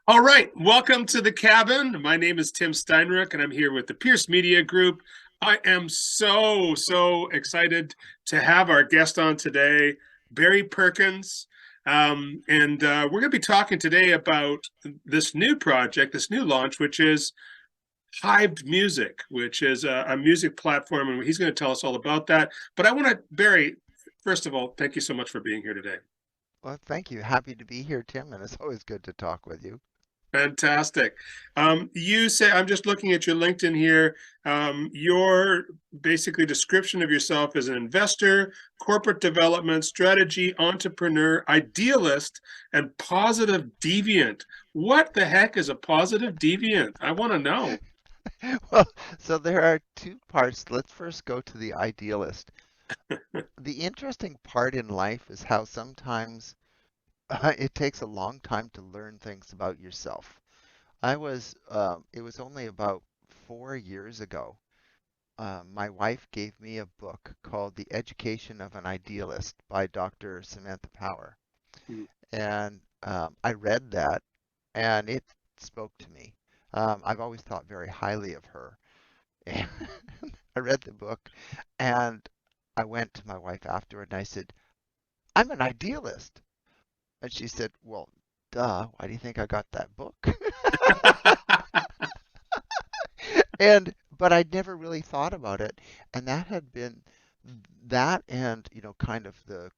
All right, welcome to the cabin. My name is Tim Steinruck, and I'm here with the Pierce Media Group. I am so excited to have our guest on today, Barry Perkins. And we're going to be talking today about this new project, this new launch, which is Hivedmusic, which is a music platform, and he's going to tell us all about that. But I want to, Barry, first of all, thank you so much for being here today. Well, thank you. Happy to be here, Tim, and it's always good to talk with you. Fantastic. You say, I'm just looking at your LinkedIn here. Your basically description of yourself as an investor, corporate development, strategy, entrepreneur, idealist, and positive deviant. What the heck is a positive deviant? I want to know. Well, so there are two parts. Let's first go to the idealist. The interesting part in life is how sometimes it takes a long time to learn things about yourself. It was only about 4 years ago. My wife gave me a book called The Education of an Idealist by Dr. Samantha Power. And I read that and it spoke to me. I've always thought very highly of her. And I read the book and I went to my wife afterward and I said, I'm an idealist. And she said, well, duh, why do you think I got that book? But I'd never really thought about it. And that had been that and, kind of the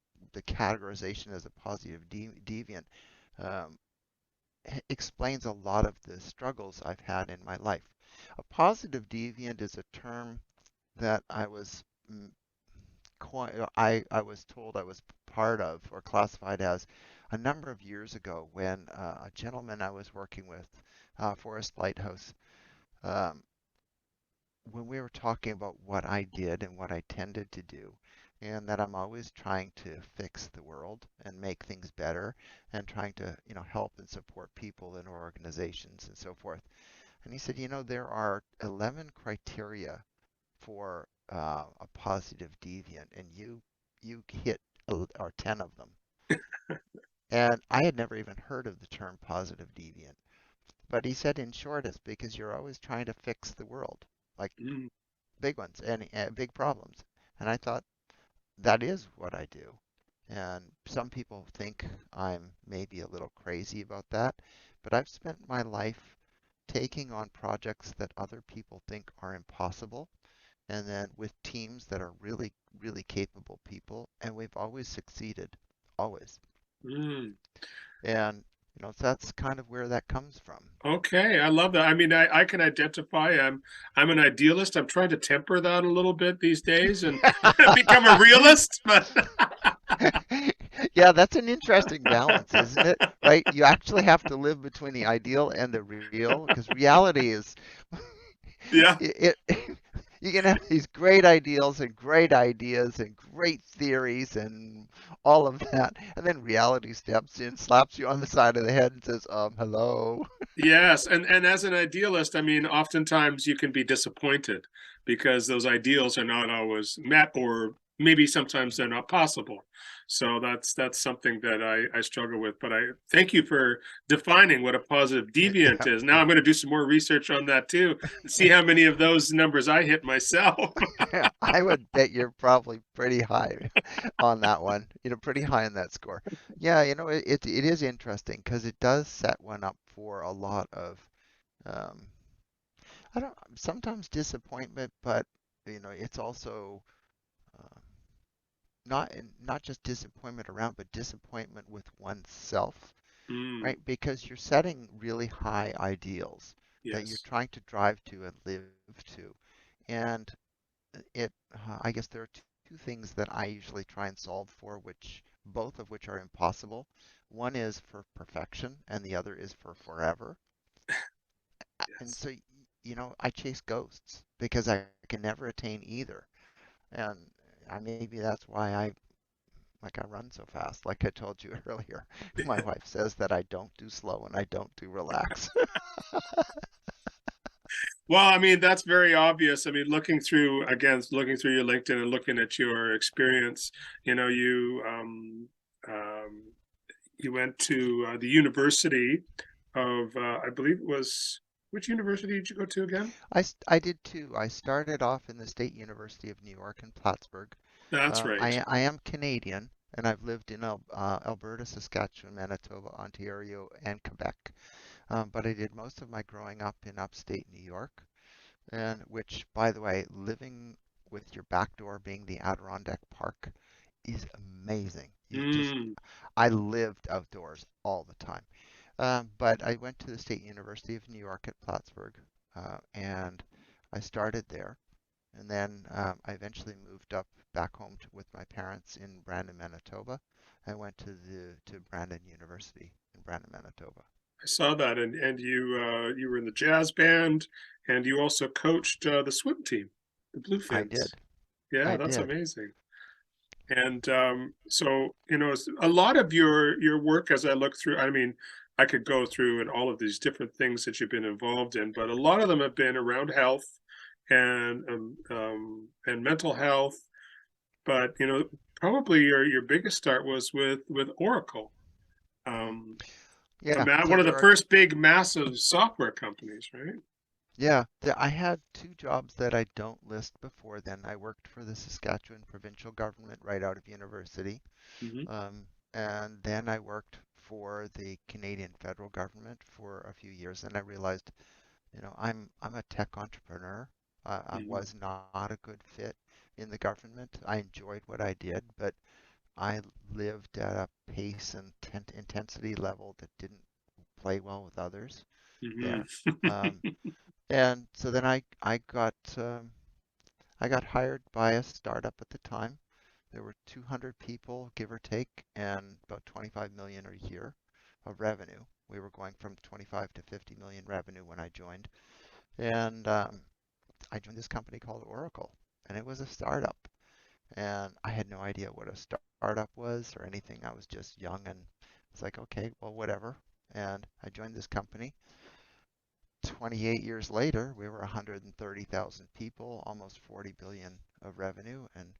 categorization as a positive deviant um, explains a lot of the struggles I've had in my life. A positive deviant is a term that I was told I was part of or classified as a number of years ago when a gentleman I was working with, Forest Lighthouse, um, when we were talking about what I did and what I tended to do, and that I'm always trying to fix the world and make things better and trying to, help and support people and organizations and so forth. And he said, there are 11 criteria for a positive deviant, and you hit or 10 of them. And I had never even heard of the term positive deviant. But he said, in short, it's because you're always trying to fix the world, like big ones and big problems. And I thought, that is what I do. And some people think I'm maybe a little crazy about that, but I've spent my life taking on projects that other people think are impossible, and then with teams that are really capable people, and we've always succeeded, always. Mm. And so that's kind of where that comes from. Okay, I love that. I mean, I can identify. I'm an idealist. I'm trying to temper that a little bit these days and become a realist. But Yeah, that's an interesting balance, isn't it? Right? You actually have to live between the ideal and the real, because reality is yeah, it you can have these great ideals and great ideas and great theories and all of that, and then reality steps in, slaps you on the side of the head and says, hello. yes, and as an idealist, I mean, oftentimes you can be disappointed because those ideals are not always met, or maybe sometimes they're not possible. So that's something that I struggle with. But I thank you for defining what a positive deviant Yeah, is. Now I'm going to do some more research on that too and see how many of those numbers I hit myself. I would bet you're probably pretty high on that one, pretty high on that score. Yeah, it is interesting because it does set one up for a lot of, um, I don't, sometimes disappointment, but it's also uh, not just disappointment around, but disappointment with oneself, Mm, right? Because you're setting really high ideals that you're yes. trying to drive to and live to, and I guess there are two things that I usually try and solve for, which both of which are impossible. One is for perfection, and the other is for forever. And Yes. so, I chase ghosts because I can never attain either. And maybe that's why I run so fast. Like I told you earlier, my wife says that I don't do slow and I don't do relax. Well, I mean, that's very obvious. I mean, looking through your LinkedIn and looking at your experience, you know, um, you went to the university. of I believe it was, which university did you go to again? I did too. I started off in the State University of New York in Plattsburgh. That's right. I am Canadian, and I've lived in Alberta, Saskatchewan, Manitoba, Ontario, and Quebec. But I did most of my growing up in upstate New York, and which, by the way, living with your back door being the Adirondack Park is amazing. Mm, I lived outdoors all the time. But I went to the State University of New York at Plattsburgh, and I started there. And then I eventually moved up back home with my parents in Brandon, Manitoba. I went to Brandon University in Brandon, Manitoba. I saw that, and you were in the jazz band, and you also coached the swim team, the I Bluefins. did. Yeah, I that's did. amazing. And so a lot of your work, as I look through, I mean, I could go through and all of these different things that you've been involved in, but a lot of them have been around health and mental health. But probably your biggest start was with Oracle, um, Yeah. one So of the there are, first big massive software companies, right? yeah, I had two jobs that I don't list before then. I worked for the Saskatchewan provincial government right out of university. Hmm. Um, and then I worked for the Canadian federal government for a few years, and I realized, I'm a tech entrepreneur. I Hmm. was not a good fit in the government. I enjoyed what I did, but I lived at a pace and intensity level that didn't play well with others Hmm. there. Um, and so then I got hired by a startup at the time. There were 200 people, give or take, and about 25 million a year of revenue. We were going from 25 to 50 million revenue when I joined. And I joined this company called Oracle, and it was a startup. And I had no idea what a startup was or anything. I was just young and it's like, okay, well, whatever. And I joined this company. 28 years later, we were 130,000 people, almost 40 billion of revenue, and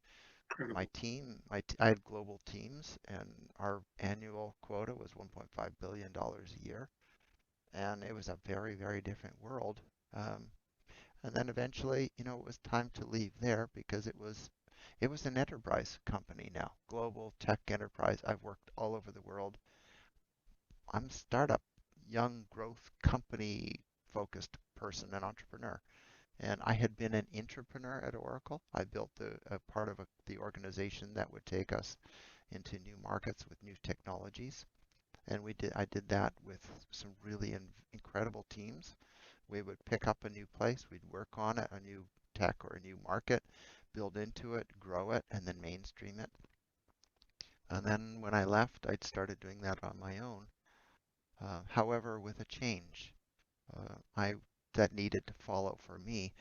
my Incredible. team, I had global teams, and our annual quota was $1.5 billion a year, and it was a very, very different world. Um, and then eventually, it was time to leave there because it was an enterprise company now, global tech enterprise. I've worked all over the world. I'm a startup, young growth company focused person and entrepreneur. And I had been an entrepreneur at Oracle. I built a part of the organization that would take us into new markets with new technologies. And I did that with some really incredible teams. We would pick up a new place, we'd work on it, a new tech or a new market, build into it, grow it, and then mainstream it. And then when I left, I'd started doing that on my own. However, with a change, I that needed to follow for me.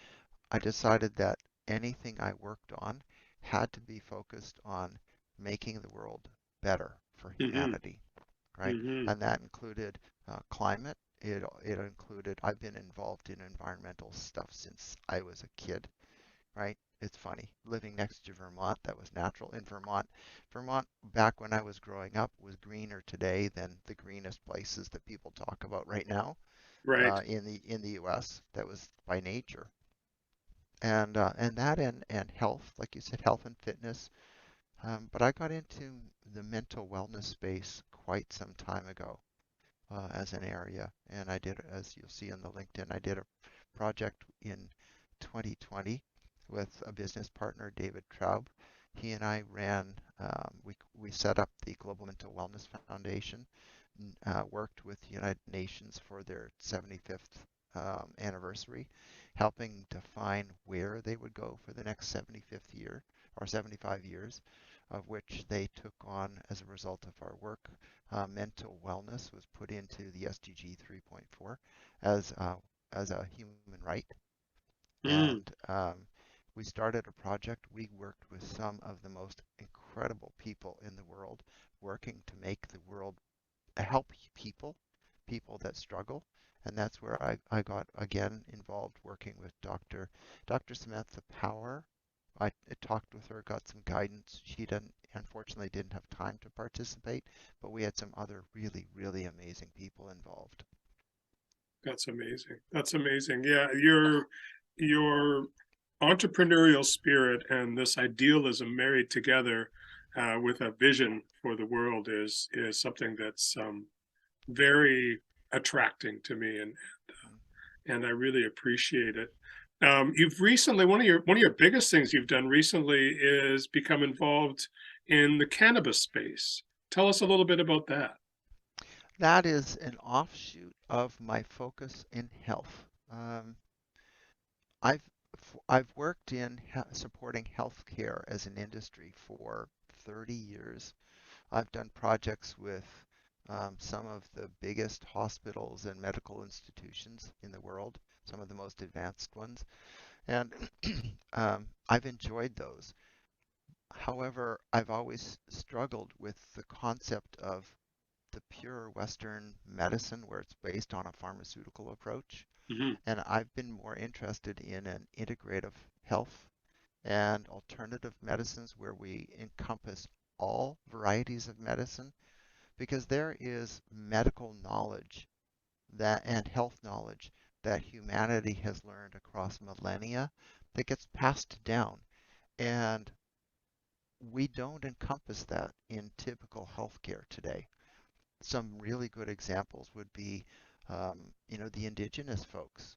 I decided that anything I worked on had to be focused on making the world better for Hmm. humanity, right? Hmm. And that included climate. It included, I've been involved in environmental stuff since I was a kid, right? It's funny. Living next to Vermont, that was natural. In Vermont, back when I was growing up, was greener today than the greenest places that people talk about right now Right. in the U.S. That was by nature. And that and health, like you said, health and fitness. But I got into the mental wellness space quite some time ago as an area, and I did, as you'll see on the LinkedIn, I did a project in 2020 with a business partner, David Traub. He and I we set up the Global Mental Wellness Foundation, worked with the United Nations for their 75th anniversary, helping define where they would go for the next 75th year or 75 years, of which they took on as a result of our work. Mental wellness was put into the SDG 3.4 as as a human right, Mm. and we started a project. We worked with some of the most incredible people in the world, working to make the world help people that struggle. And that's where I got again involved working with Dr. Samantha Power. I talked with her, got some guidance. She didn't, unfortunately, didn't have time to participate, but we had some other really, really amazing people involved. That's amazing. That's amazing. Yeah, your entrepreneurial spirit and this idealism married together with a vision for the world is something that's very attracting to me, and I really appreciate it. You've recently one of your biggest things you've done recently is become involved in the cannabis space. Tell us a little bit about that. That is an offshoot of my focus in health. I've I've worked in supporting healthcare as an industry for 30 years. I've done projects with some of the biggest hospitals and medical institutions in the world, some of the most advanced ones, and I've enjoyed those. However, I've always struggled with the concept of the pure Western medicine where it's based on a pharmaceutical approach. Hmm. And I've been more interested in an integrative health and alternative medicines where we encompass all varieties of medicine because there is medical knowledge that and health knowledge that humanity has learned across millennia that gets passed down. And we don't encompass that in typical healthcare today. Some really good examples would be, the indigenous folks.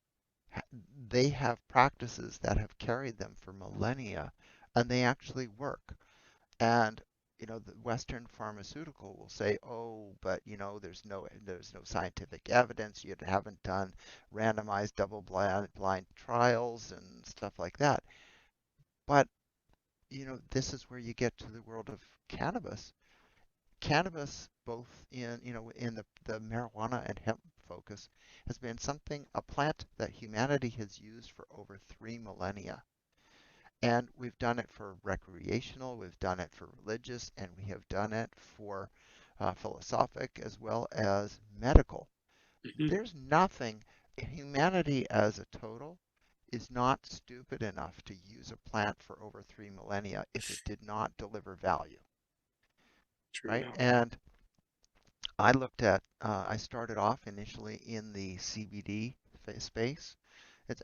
They have practices that have carried them for millennia, and they actually work. And the Western pharmaceutical will say, "Oh, but there's no scientific evidence. You haven't done randomized double blind trials and stuff like that." But this is where you get to the world of cannabis. Cannabis, both in the marijuana and hemp focus, has been a plant that humanity has used for over 3 millennia. And we've done it for recreational, we've done it for religious, and we have done it for philosophic as well as medical. Hmm. There's nothing, humanity as a total is not stupid enough to use a plant for over 3 millennia if it did not deliver value, True right? enough. And I started off initially in the CBD space.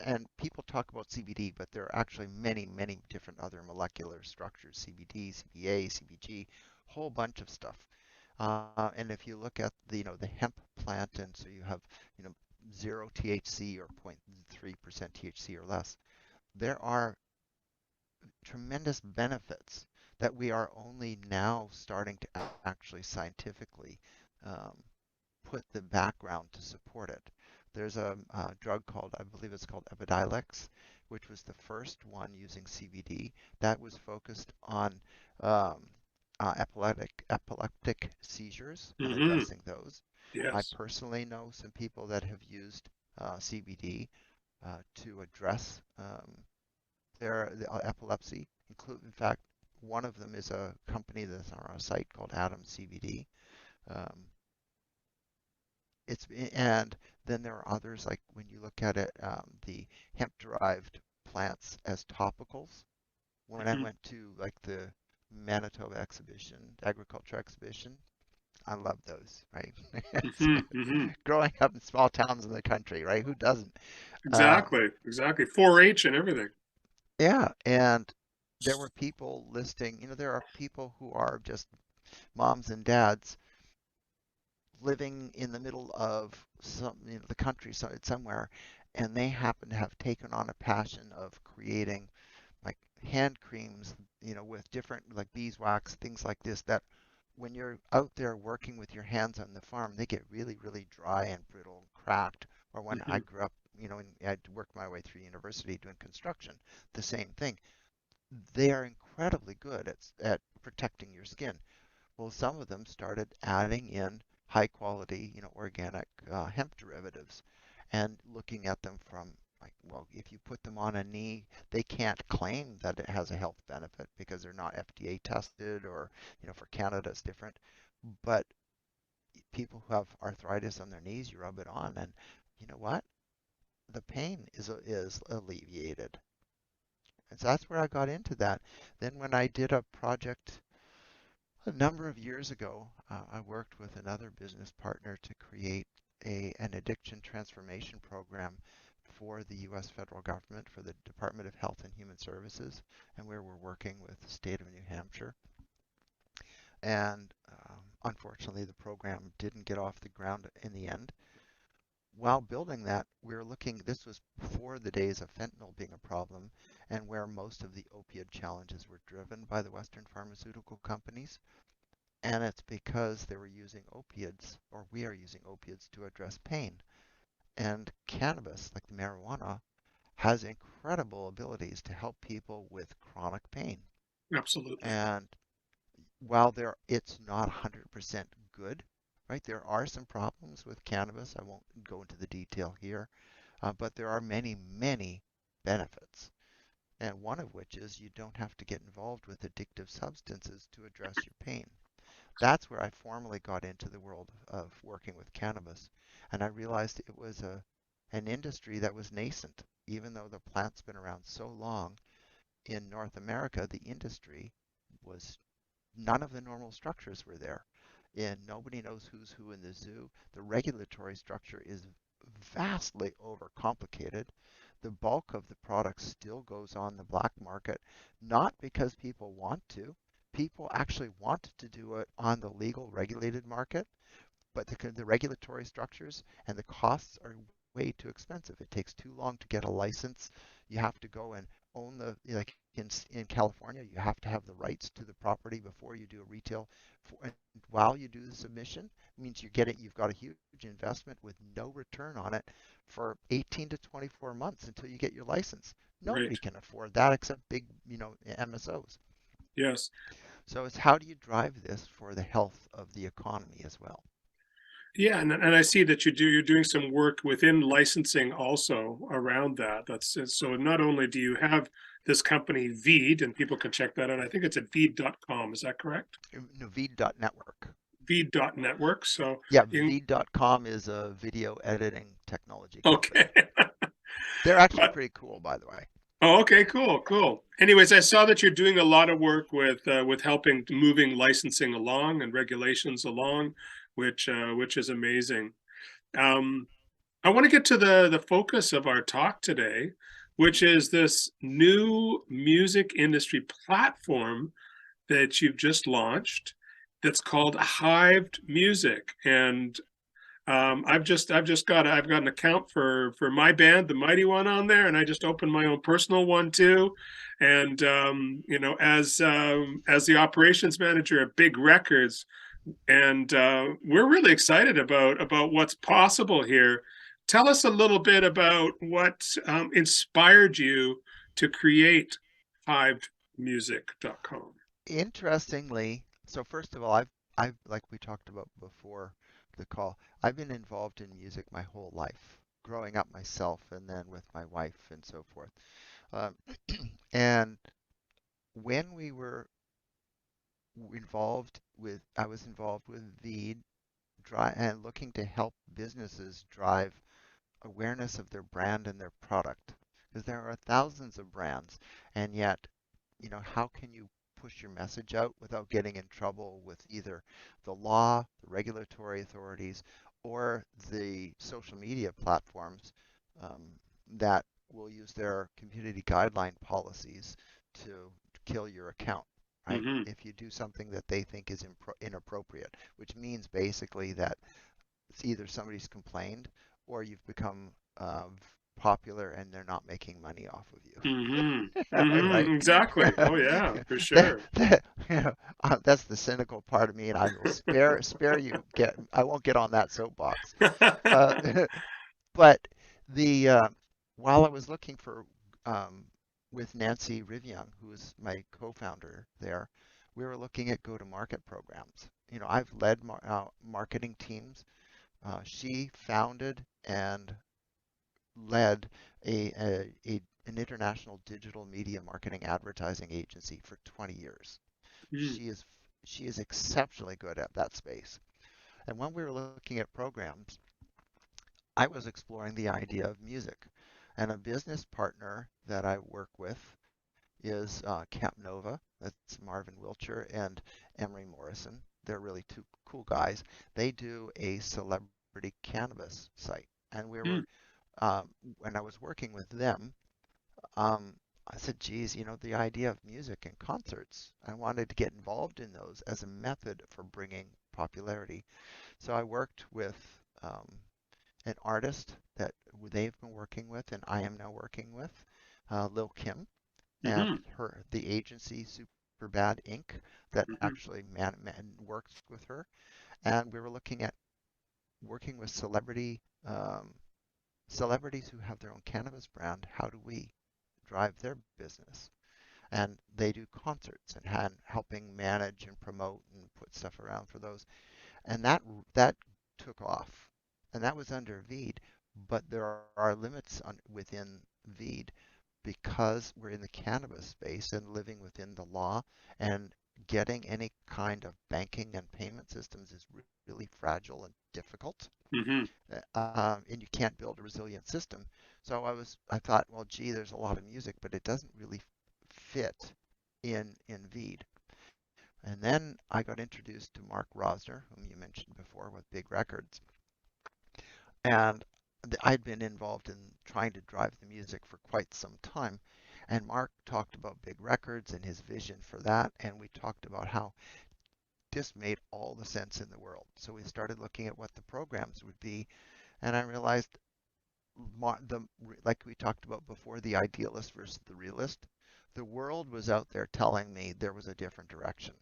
And people talk about CBD, but there are actually many, many different other molecular structures, CBD, CBA, CBG, whole bunch of stuff. And if you look at the hemp plant, and so you have, you know, zero THC or 0.3% THC or less, there are tremendous benefits that we are only now starting to actually scientifically um, put the background to support it. There's a drug called, I believe it's called Epidiolex, which was the first one using CBD that was focused on um, epileptic seizures and Hmm. addressing those. I Yes. personally know some people that have used CBD to address their epilepsy. In fact, one of them is a company that's on our site called Atom CBD. Um, and then there are others like when you look at it, the hemp-derived plants as topicals. When I Hmm. went to like the Manitoba exhibition, agriculture exhibition, I love those, right? It's Hmm. Hmm. growing up in small towns in the country, right? Who doesn't? Um, Exactly. Exactly. 4-H and everything. yeah, and there were people listing, there are people who are just moms and dads living in the middle of the countryside somewhere, and they happen to have taken on a passion of creating like hand creams, with different like beeswax, things like this, that when you're out there working with your hands on the farm, they get really, really dry and brittle and cracked. Or when I Hmm. grew up, and I worked my way through university doing construction, the same thing. They are incredibly good at protecting your skin. Well, some of them started adding in high quality, organic hemp derivatives and looking at them from like, well, if you put them on a knee, they can't claim that it has a health benefit because they're not FDA tested or, for Canada it's different. But people who have arthritis on their knees, you rub it on and you know what? The pain is alleviated. And so that's where I got into that. Then when I did a project a number of years ago, I worked with another business partner to create. an addiction transformation program for the U.S. federal government, for the Department of Health and Human Services, and where we're working with the state of New Hampshire. And unfortunately, the program didn't get off the ground in the end. While building that, we were looking, this was before the days of fentanyl being a problem, and where most of the opioid challenges were driven by the Western pharmaceutical companies. And it's because they were using opiates, or we are using opiates to address pain. And cannabis, like the marijuana, has incredible abilities to help people with chronic pain. Absolutely. And while it's not 100% good, right? There are some problems with cannabis. I won't go into the detail here, but there are many, many benefits. And one of which is you don't have to get involved with addictive substances to address your pain. That's where I formally got into the world of working with cannabis. And I realized it was an industry that was nascent. Even though the plant's been around so long, in North America, the industry was none of the normal structures were there. And nobody knows who's who in the zoo. The regulatory structure is vastly overcomplicated. The bulk of the product still goes on the black market, not because people want to. People actually want to do it on the legal regulated market, but the regulatory structures and the costs are way too expensive. It takes too long to get a license. You have to go and own like in California, you have to have the rights to the property before you do a retail. And while you do the submission, it means you've got a huge investment with no return on it for 18 to 24 months until you get your license. Right. Nobody can afford that except big, MSOs. Yes. So it's how do you drive this for the health of the economy as well? Yeah, and I see that you're doing some work within licensing also around that. So not only do you have this company Veed, and people can check that out. I think it's at veed.com. Is that correct? Network. Veed.network. So Yeah, in Veed.com is a video editing technology okay. company. They're actually But pretty cool, by the way. oh, okay, cool. Anyways, I saw that you're doing a lot of work with helping moving licensing along and regulations along, which is amazing. Um, I want to get to the focus of our talk today, which is this new music industry platform that you've just launched that's called Hivedmusic. And I've got an account for my band, the Mighty One, on there, and I just opened my own personal one too. And as the operations manager at Big Records, and we're really excited about what's possible here. Tell us a little bit about what inspired you to create hivedmusic.com. Interestingly, so first of all, I've like we talked about before the call, I've been involved in music my whole life, growing up myself and then with my wife and so forth. Um, and when we were I was involved with Veed, and looking to help businesses drive awareness of their brand and their product. Because there are thousands of brands, and yet, how can you push your message out without getting in trouble with either the law, the regulatory authorities, or the social media platforms um, that will use their community guideline policies to kill your account, right? Mm-hmm. If you do something that they think is inappropriate, which means basically that it's either somebody's complained or you've become popular and they're not making money off of Mm-hmm. you, right? Mm-hmm. Exactly. Oh yeah, for that, sure. that, that's the cynical part of me, and I will spare you. I won't get on that soapbox. Uh, but the while I was looking for with Nancy Rivian, who is my co-founder there, we were looking at go-to-market programs. I've led marketing teams. She founded and led an international digital media marketing advertising agency for 20 years. Mm. She is she is exceptionally good at that space. And when we were looking at programs, I was exploring the idea of music. And a business partner that I work with is Camp Nova. That's Marvin Wiltshire and Emery Morrison. They're really two cool guys. They do a celebrity celebrity cannabis site. And we Mm, were, um, when I was working with them, um, I said, geez, the idea of music and concerts, I wanted to get involved in those as a method for bringing popularity. So I worked with um, an artist that they've been working with and I am now working with, Lil Kim, and mm-hmm, the agency Superbad Inc. that mm-hmm, actually works with her. And we were looking at working with celebrities who have their own cannabis brand. How do we drive their business? And they do concerts and helping manage and promote and put stuff around for those. And that took off, and that was under VEED. But there are limits within VEED because we're in the cannabis space and living within the law, and getting any kind of banking and payment systems is really fragile and difficult, mm-hmm, and you can't build a resilient system. So I thought, well, gee, there's a lot of music, but it doesn't really fit in VEED. And then I got introduced to Mark Rosner, whom you mentioned before, with Big Records. And I'd been involved in trying to drive the music for quite some time. And Mark talked about Big Records and his vision for that. And we talked about how this made all the sense in the world. So we started looking at what the programs would be. And I realized, the like we talked about before, the idealist versus the realist. The world was out there telling me there was a different direction.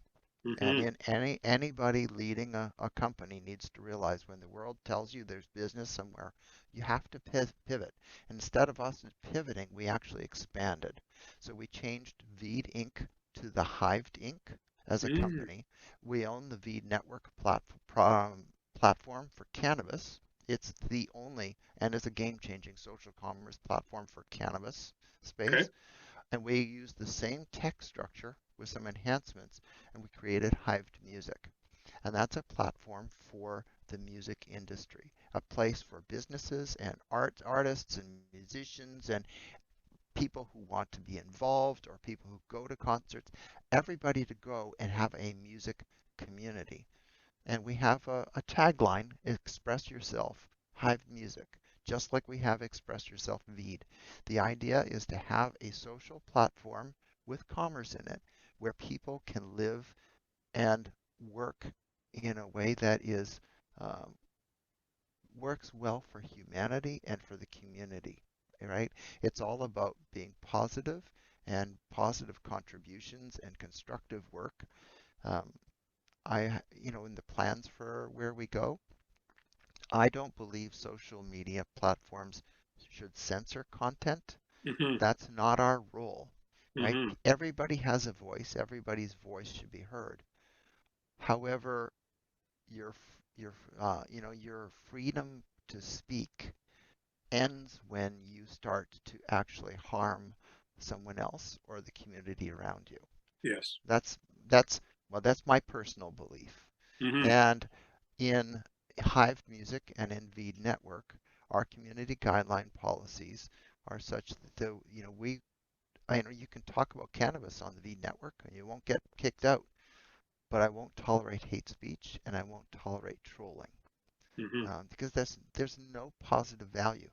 And mm-hmm, in anybody leading a company needs to realize when the world tells you there's business somewhere, you have to pivot. Instead of us pivoting, we actually expanded. So we changed Veed Inc. to the Hived Inc. as a mm, company. We own the Veed Network platform for cannabis. It's the only and is a game-changing social commerce platform for cannabis okay, space. And we used the same tech structure with some enhancements, and we created Hivedmusic. And that's a platform for the music industry, a place for businesses and artists and musicians and people who want to be involved or people who go to concerts, everybody to go and have a music community. And we have a tagline, express yourself, Hive Music, just like we have Express Yourself Veed. The idea is to have a social platform with commerce in it where people can live and work in a way that is um, works well for humanity and for the community, right? It's all about being positive and positive contributions and constructive work. Um, in the plans for where we go, I don't believe social media platforms should censor content. mm-hmm, That's not our role, right? mm-hmm, Everybody has a voice. Everybody's voice should be heard. However, your freedom to speak ends when you start to actually harm someone else or the community around you. yes, That's that's that's my personal belief. mm-hmm, And in Hive Music and in Veed Network, our community guideline policies are such that I know you can talk about cannabis on the Veed Network and you won't get kicked out, but I won't tolerate hate speech and I won't tolerate trolling, mm-hmm, because there's no positive value.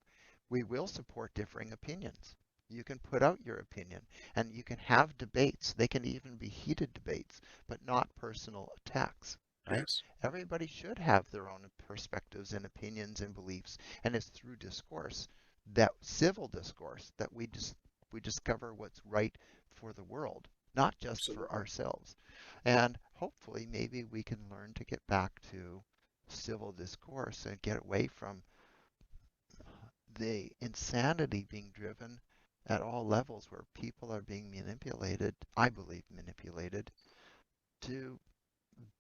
We will support differing opinions. You can put out your opinion and you can have debates. They can even be heated debates, but not personal attacks, right? yes, Everybody should have their own perspectives and opinions and beliefs, and it's through discourse, that civil discourse, that we discover what's right for the world, not just for absolutely. ourselves. And hopefully, maybe we can learn to get back to civil discourse and get away from the insanity being driven at all levels where people are being manipulated, I believe manipulated, to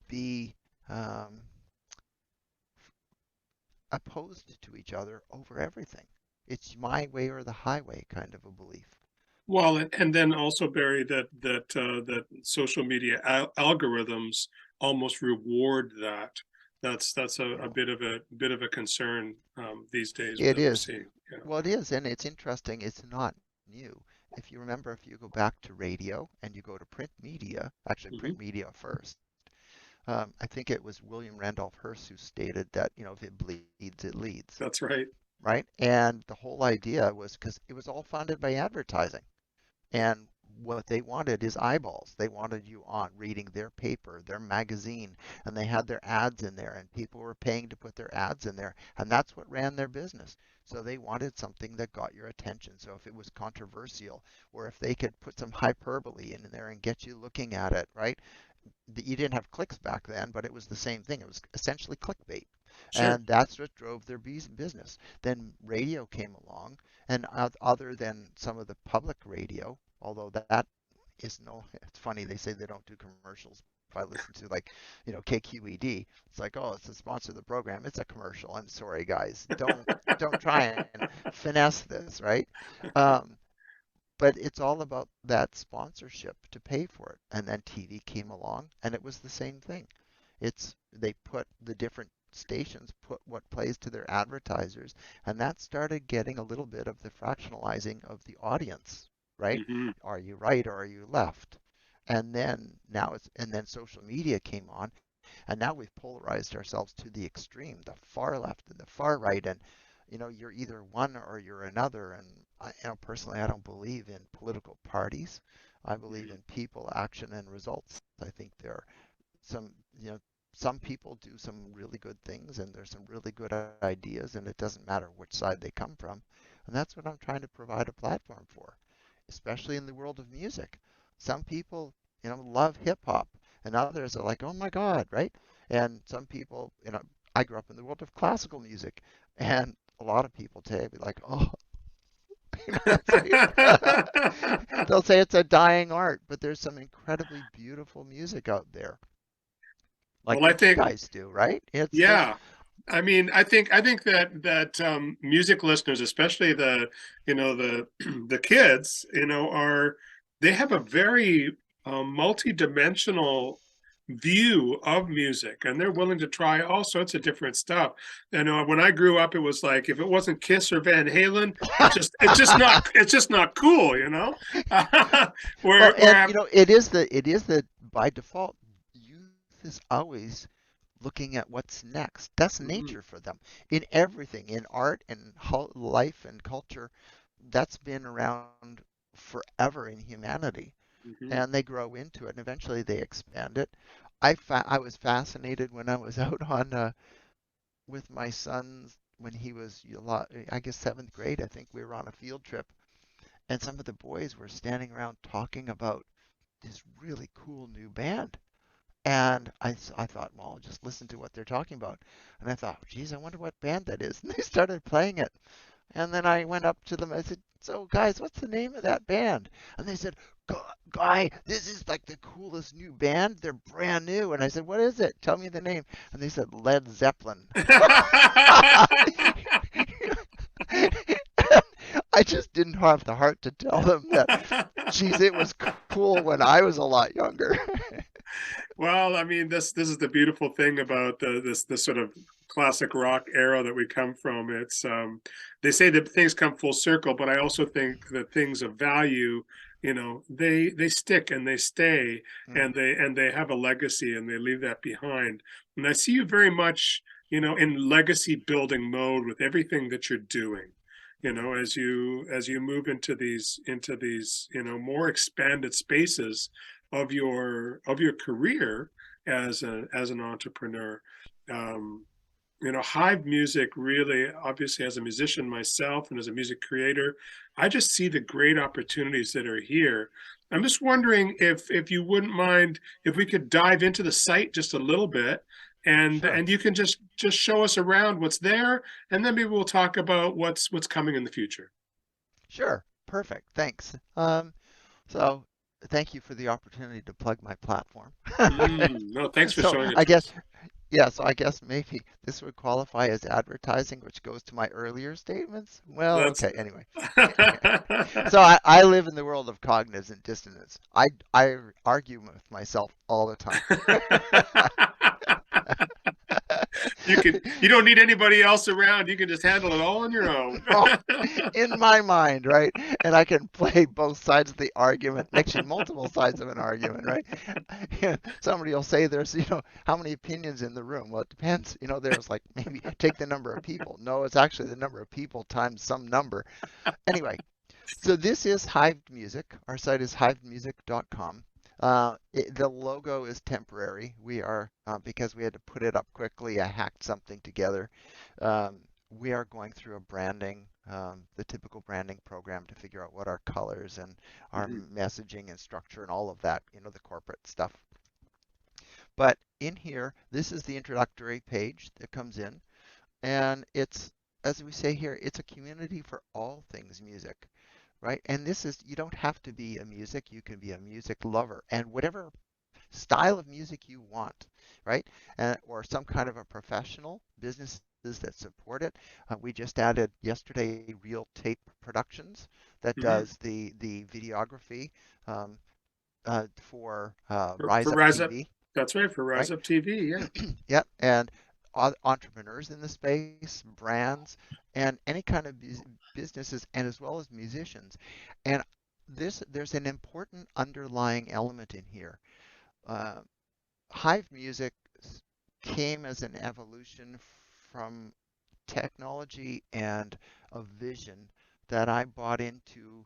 be um, opposed to each other over everything. It's my way or the highway kind of a belief. Well, and then also, Barry, that social media algorithms almost reward that. That's a Well, bit of a concern these days it that we're is. seeing. Yeah. Well, it is, and it's interesting. It's not new. If you remember, if you go back to radio and you go to print media, actually Hmm. print media first, I think it was William Randolph Hearst who stated that, if it bleeds, it leads, That's right. right? And the whole idea was because it was all funded by advertising. And what they wanted is eyeballs. They wanted you on reading their paper, their magazine, and they had their ads in there, and people were paying to put their ads in there, and that's what ran their business. So they wanted something that got your attention. So if it was controversial, or if they could put some hyperbole in there and get you looking at it, right? You didn't have clicks back then, but it was the same thing. It was essentially clickbait. Sure. And that's what drove their business. Then radio came along, and other than some of the public radio, although that is it's funny, they say they don't do commercials. If I listen to like, KQED, it's like, oh, it's a sponsor of the program. It's a commercial. I'm sorry, guys. Don't try and finesse this, right? Um, but it's all about that sponsorship to pay for it. And then TV came along, and it was the same thing. They put the different stations put what plays to their advertisers, and that started getting a little bit of the fractionalizing of the audience, right? Hmm. Are you right or are you left? And then social media came on, and now we've polarized ourselves to the extreme, the far left and the far right, and you're either one or you're another. And personally, I don't believe in political parties. I believe in people, action, and results. I think there are some, you know, some people do some really good things, and there's some really good ideas, and it doesn't matter which side they come from. And that's what I'm trying to provide a platform for, especially in the world of music. Some people, love hip hop, and others are like, oh my God, right? And some people, I grew up in the world of classical music, and a lot of people today be like, oh, they'll say it's a dying art, but there's some incredibly beautiful music out there, like Well, I what you think, guys do, right? It's there's yeah. I mean, I think that music listeners, especially the the kids, are they have a very multi-dimensional view of music, and they're willing to try all sorts of different stuff. When I grew up, it was like if it wasn't Kiss or Van Halen, it's just not cool. well, Where and I'm, it is the by default, youth is always looking at what's next. That's mhm, nature for them in everything, in art and life and culture. That's been around forever in humanity, mhm. and they grow into it, and eventually they expand it. I was fascinated when I was out on with my sons when he was a lot, I guess seventh grade. I think we were on a field trip, and some of the boys were standing around talking about this really cool new band. And I thought, well, I'll just listen to what they're talking about. And I thought, geez, I wonder what band that is. And they started playing it. And then I went up to them. I said, so guys, what's the name of that band? And they said, Guy, this is like the coolest new band. They're brand new. And I said, what is it? Tell me the name. And they said, Led Zeppelin. I just didn't have the heart to tell them that, geez, it was cool when I was a lot younger. Well, I mean, this is the beautiful thing about this sort of classic rock era that we come from. It's they say that things come full circle, but I also think that things of value, they stick and they stay, Mm, and they have a legacy and they leave that behind. And I see you very much, in legacy building mode with everything that you're doing. mm, As you move into these more expanded spaces of your career as an entrepreneur. Um, Hive Music really, obviously, as a musician myself and as a music creator, I just see the great opportunities that are here. I'm just wondering if you wouldn't mind if we could dive into the site just a little bit, and sure. and you can just show us around what's there, and then maybe we'll talk about what's coming in the future. Sure. Perfect. Thanks. So thank you for the opportunity to plug my platform. No, thanks for So showing it I to guess, us. yeah, so I guess maybe this would qualify as advertising, which goes to my earlier statements. Well, That's okay, anyway. So I live in the world of cognizant dissonance. I argue with myself all the time. You don't need anybody else around. You can just handle it all on your own. Oh, in my mind, right? And I can play both sides of the argument, actually multiple sides of an argument, right? Somebody will say how many opinions in the room? Well, it depends. There's like maybe take the number of people. No, it's actually the number of people times some number. Anyway, so this is Hivedmusic. Our site is hivedmusic.com. The logo is temporary. We are, because we had to put it up quickly, I hacked something together. Um, we are going through a branding, the typical branding program to figure out what our colors and our Mhm. messaging and structure and all of that, the corporate stuff. But in here, this is the introductory page that comes in, and it's, as we say here, it's a community for all things music, right? And you don't have to be a music, you can be a music lover and whatever style of music you want, right? Or some kind of a professional, businesses that support it. We just added yesterday Real Tape Productions that Mhm. does the videography um, for For Rise Up Rise Up, TV, that's right, for Rise right? Up TV. Yeah. Yeah, and entrepreneurs in the space, brands, and any kind of businesses, and as well as musicians. And there's an important underlying element in here. Uh, Hive music came as an evolution from technology and a vision that I bought into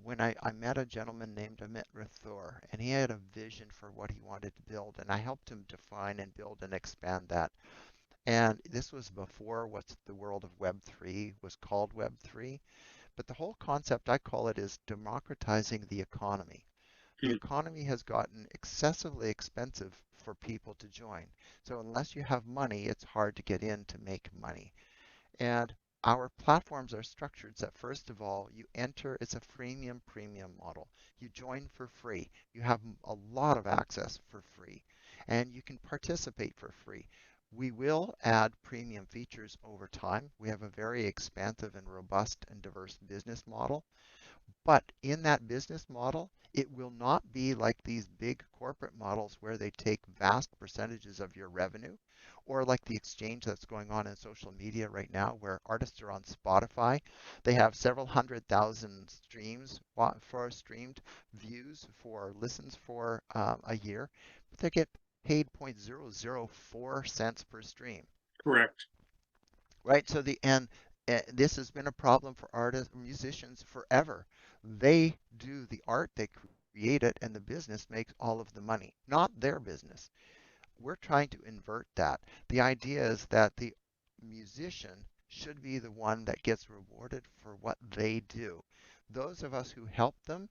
when I met a gentleman named Amit Rathore, and he had a vision for what he wanted to build, and I helped him define and build and expand that. And this was before what the world of Web3 was called Web3. But the whole concept, I call it, is democratizing the economy. The Hmm. economy has gotten excessively expensive for people to join. So unless you have money, it's hard to get in to make money. And our platforms are structured so that first of all, you enter, it's a freemium premium model. You join for free. You have a lot of access for free, and you can participate for free. We will add premium features over time. We have a very expansive and robust and diverse business model. But in that business model, it will not be like these big corporate models where they take vast percentages of your revenue, or like the exchange that's going on in social media right now, where artists are on Spotify. They have several 100,000 streams for streamed views for listens for a year, but they get paid 0.004 cents per stream, Correct. right? So this has been a problem for artists, musicians forever. They do the art, they create it, and the business makes all of the money, not their business. We're trying to invert that. The idea is that the musician should be the one that gets rewarded for what they do. Those of us who help them,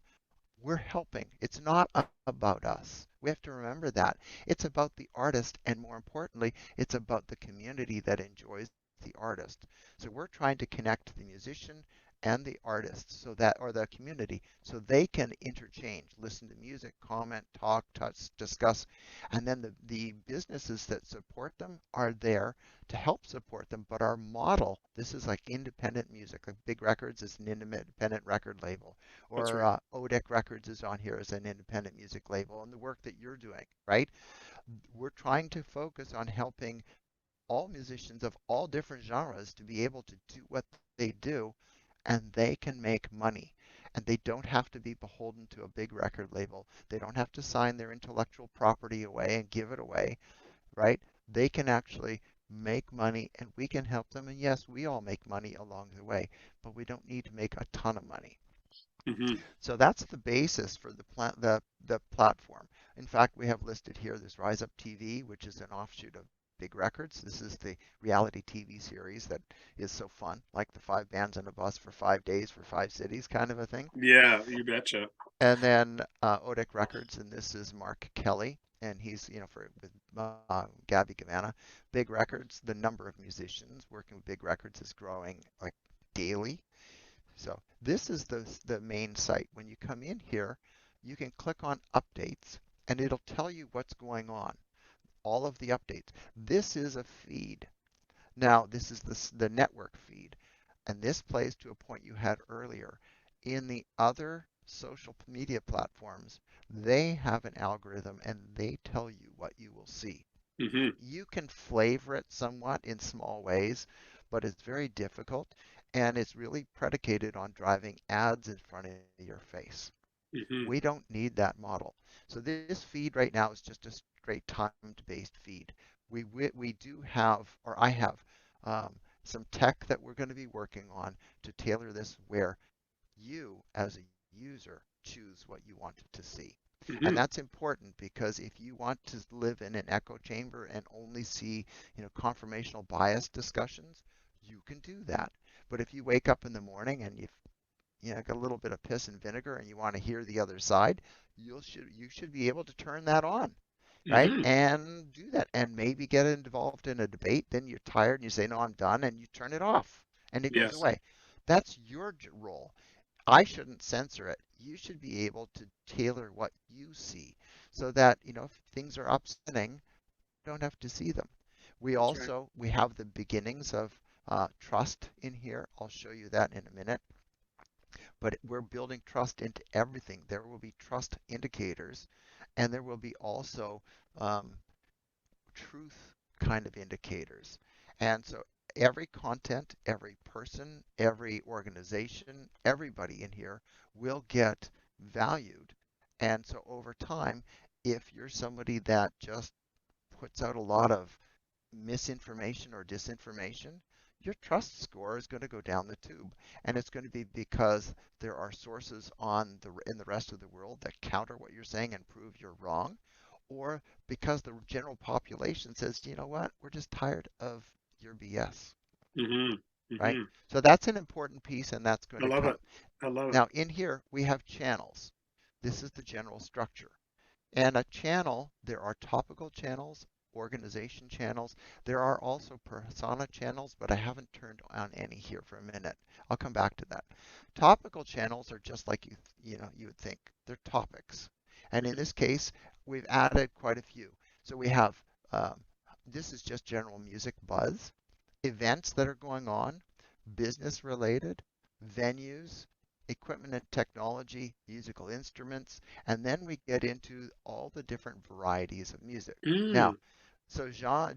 we're helping. It's not about us. We have to remember that. It's about the artist, and more importantly, it's about the community that enjoys the artist. So we're trying to connect the musician and the artist or the community so they can interchange, listen to music, comment, talk, touch, discuss, and then the businesses that support them are there to help support them. But our model, this is like independent music. Like Big Records is an independent record label, That's or right. Odec Records is on here as an independent music label, and the work that you're doing, right? We're trying to focus on helping all musicians of all different genres to be able to do what they do, and they can make money. And they don't have to be beholden to a big record label. They don't have to sign their intellectual property away and give it away, right? They can actually make money, and we can help them. And yes, we all make money along the way, but we don't need to make a ton of money. Hmm. So that's the basis for the platform. In fact, we have listed here this Rise Up TV, which is an offshoot of Big Records. This is the reality TV series that is so fun, like the five bands on a bus for 5 days for five cities kind of a thing. Yeah, you betcha. And then Odec Records, and this is Mark Kelly, and he's with Gabby Gavanna. Big Records, the number of musicians working with Big Records is growing like daily. So this is the main site. When you come in here, you can click on updates, and it'll tell you what's going on, all of the updates. This is a feed. Now, this is the network feed, and this plays to a point you had earlier. In the other social media platforms, they have an algorithm, and they tell you what you will see. Hmm. You can flavor it somewhat in small ways, but it's very difficult, and it's really predicated on driving ads in front of your face. Hmm. We don't need that model. So this feed right now is just a straight timed-based feed. We do have, or I have, some tech that we're going to be working on to tailor this where you, as a user, choose what you want to see. And Hmm. that's important because if you want to live in an echo chamber and only see, confirmational bias discussions, you can do that. But if you wake up in the morning and got a little bit of piss and vinegar and you want to hear the other side, you should be able to turn that on, right? Hmm. And do that and maybe get involved in a debate. Then you're tired and you say, no, I'm done, and you turn it off and it goes Yes. away. That's your role. I shouldn't censor it. You should be able to tailor what you see so that, if things are upsetting, you don't have to see them. That's right. We have the beginnings of trust in here. I'll show you that in a minute. But we're building trust into everything. There will be trust indicators, and there will be also um, truth kind of indicators. And so every content, every person, every organization, everybody in here will get valued. And so over time, if you're somebody that just puts out a lot of misinformation or disinformation, your trust score is going to go down the tube. And it's going to be because there are sources in the rest of the world that counter what you're saying and prove you're wrong, or because the general population says, you know what, we're just tired of your BS, Hmm. right? Hmm. So that's an important piece, and that's going I to love come. it. I love it. Now, in here, we have channels. This is the general structure. And a channel, there are topical channels, organization channels. There are also persona channels, but I haven't turned on any here for a minute. I'll come back to that. Topical channels are just like you would think. They're topics. And in this case, we've added quite a few. So we have this is just general music buzz, events that are going on, business related, venues, equipment and technology, musical instruments, and then we get into all the different varieties of music. Now, Mm. so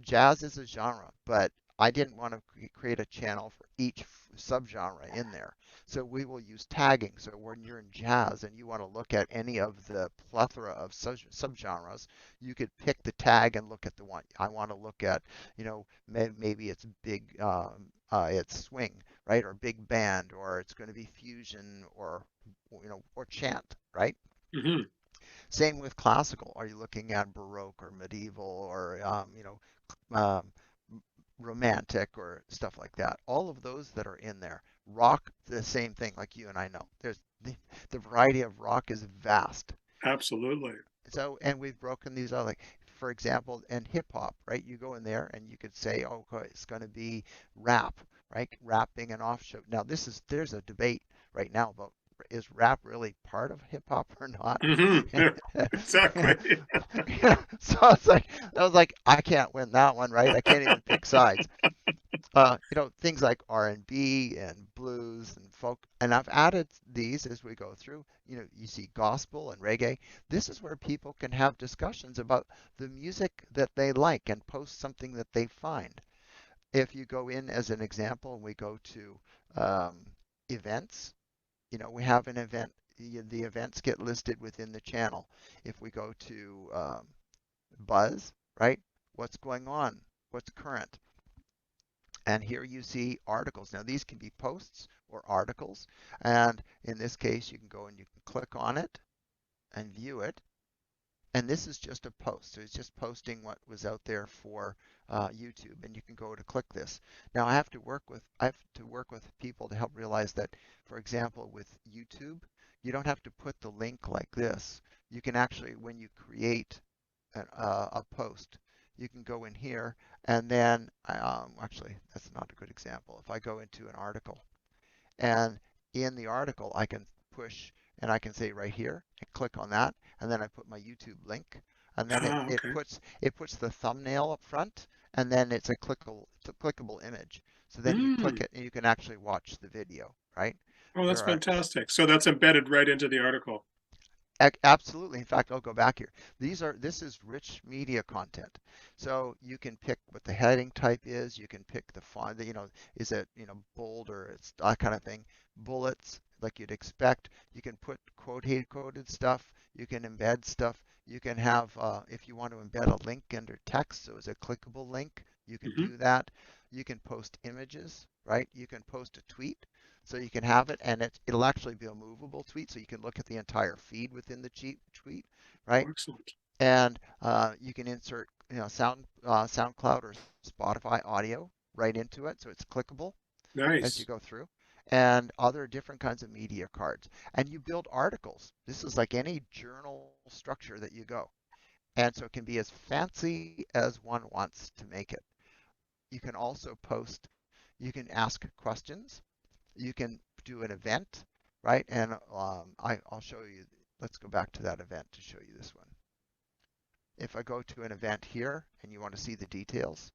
jazz is a genre, but I didn't want to create a channel for each subgenre in there. So we will use tagging. So when you're in jazz and you want to look at any of the plethora of subgenres, you could pick the tag and look at the one. I want to look at, maybe it's it's swing, right? Or big band, or it's going to be fusion, or chant, right? Hmm. Same with classical. Are you looking at Baroque or medieval or um, romantic or stuff like that? All of those that are in there. Rock, the same thing, like you and I know. The variety of rock is vast. Absolutely. So, and we've broken these out, like for example, and hip hop, right? You go in there and you could say, oh, okay, it's going to be rap, right? Rap being an offshoot. Now, there's a debate right now about is rap really part of hip hop or not? Hmm. Exactly. So it's like I was like, I can't win that one, right? I can't even pick sides. Things like R&B and blues and folk, and I've added these as we go through. You see gospel and reggae. This is where people can have discussions about the music that they like and post something that they find. If you go in as an example, and we go to um, events, we have an event. The events get listed within the channel. If we go to Buzz, right? What's going on? What's current? And here you see articles. Now these can be posts or articles. And in this case, you can go and you can click on it and view it. And this is just a post. So it's just posting what was out there for YouTube. And you can go to click this. Now I have to work with people to help realize that, for example, with YouTube, you don't have to put the link like this. You can actually, when you create a post, you can go in here and then actually that's not a good example. If I go into an article and in the article I can push and I can say right here and click on that and then I put my YouTube link and then it, Ah, it okay. puts it puts the thumbnail up front and then it's a clickable image. So then you click Mm. it and you can actually watch the video, right? Oh, that's There are fantastic. So that's embedded right into the article. Absolutely. In fact, I'll go back here. This is rich media content. So you can pick what the heading type is. You can pick the font, is it, bold or it's that kind of thing. Bullets, like you'd expect. You can put coded stuff. You can embed stuff. You can have, if you want to embed a link under text, so it's a clickable link, you can Hmm. do that. You can post images, right? You can post a tweet. So you can have it, and it'll actually be a movable tweet, so you can look at the entire feed within the tweet, Oh, right? excellent. And you can insert, SoundCloud or Spotify audio right into it, so it's clickable as you Nice. go through, and other different kinds of media cards. And you build articles. This is like any journal structure that you go, and so it can be as fancy as one wants to make it. You can also post. You can ask questions, you can do an event, right? And I'll show you. Let's go back to that event to show you this one. If I go to an event here and you want to see the details,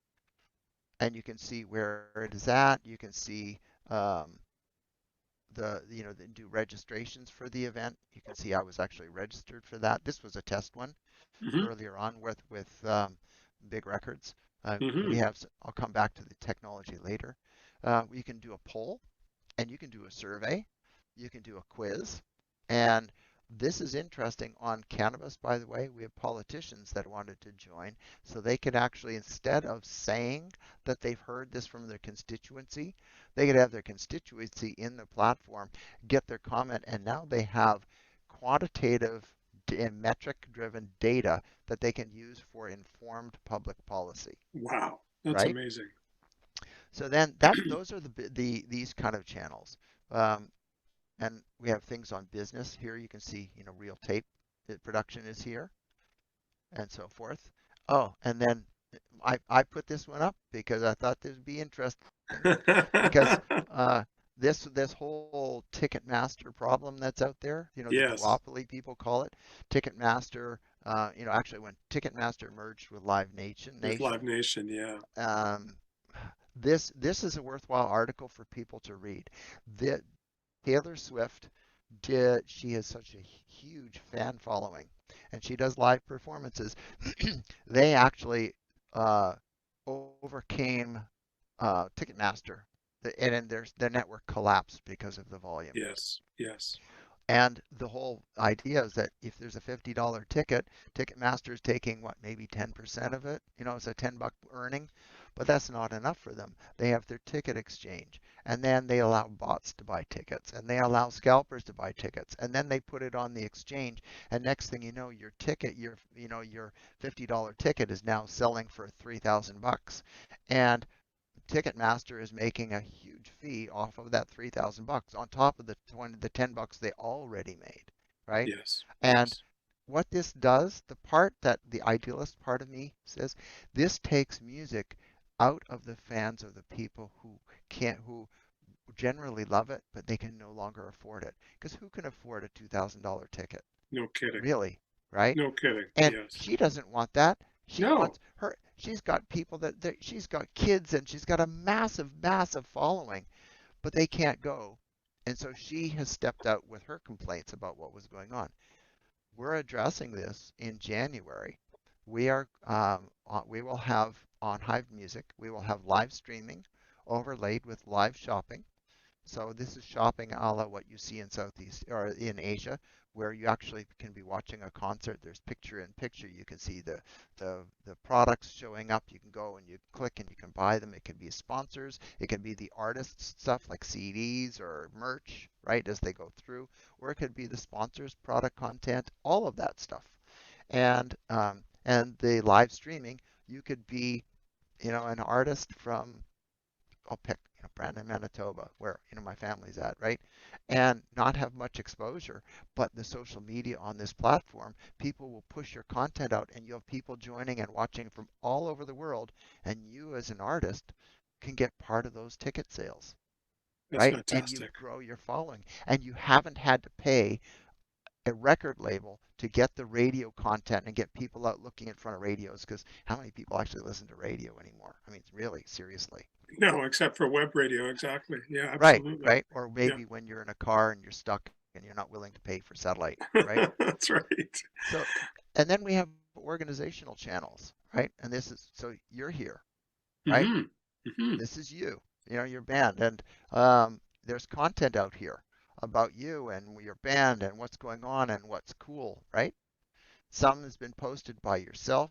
and you can see where it is at, you can see um, do registrations for the event. You can see I was actually registered for that. This was a test one Hmm. earlier on with big records. We Hmm. have. I'll come back to the technology later. You can do a poll and you can do a survey, you can do a quiz, and this is interesting on cannabis, by the way. We have politicians that wanted to join, so they could actually, instead of saying that they've heard this from their constituency, they could have their constituency in the platform, get their comment, and now they have quantitative and metric-driven data that they can use for informed public policy, Wow, that's right? amazing. So then those are these kind of channels. Um, and we have things on business here. You can see, reel tape production is here and so forth. Oh, and then I put this one up because I thought this would be interesting because uh, this whole Ticketmaster problem that's out there, the Yes, duopoly people call it, Ticketmaster. Actually, when Ticketmaster merged with Live with Live Nation, Nation, yeah. um, this is a worthwhile article for people to read. The, Taylor Swift she has such a huge fan following, and she does live performances. They actually uh, overcame Ticketmaster, and then their network collapsed because of the volume. Yes, yes, And the whole idea is that if there's a $50 ticket, Ticketmaster is taking what, maybe 10% of it. It's a $10 earning, but that's not enough for them. They have their ticket exchange, and then they allow bots to buy tickets, and they allow scalpers to buy tickets, and then they put it on the exchange. And next thing you know, your ticket, your $50 ticket is now selling for $3,000, and Ticketmaster is making a huge fee off of that $3,000 on top of the $10 they already made, right? yes, And yes, what this does, the part that the idealist part of me says, this takes music out of the fans of the people who generally love it, but they can no longer afford it. Because who can afford a $2,000 ticket? no kidding, Really, right? no kidding, And yes. she doesn't want that. No, She's got people she's got kids and she's got a massive, massive following, but they can't go. And so she has stepped out with her complaints about what was going on. We're addressing this in January. We will have on Hivedmusic, we will have live streaming overlaid with live shopping. So this is shopping a la what you see in Southeast or in Asia, where you actually can be watching a concert. There's picture in picture. You can see the products showing up. You can go and you click and you can buy them. It can be sponsors. It can be the artists' stuff like CDs or merch, right, as they go through, or it could be the sponsors' product content, all of that stuff. And the live streaming, you could be, an artist from, I'll pick, Brandon, Manitoba, where my family's at, right? And not have much exposure, but the social media on this platform, people will push your content out, and you have people joining and watching from all over the world, and you as an artist can get part of those ticket sales, that's right? And you fantastic. grow your following, and you haven't had to pay a record label to get the radio content and get people out looking in front of radios, because how many people actually listen to radio anymore? I mean, really, seriously. No, except for web radio, exactly. Yeah, Right, absolutely. right. Or Yeah, maybe when you're in a car and you're stuck and you're not willing to pay for satellite, right? That's right. So, and then we have organizational channels, right? And this is, so you're here, right? Hmm. Hmm. This is you, your band, and there's content out here about you and your band and what's going on and what's cool, right? Some has been posted by yourself.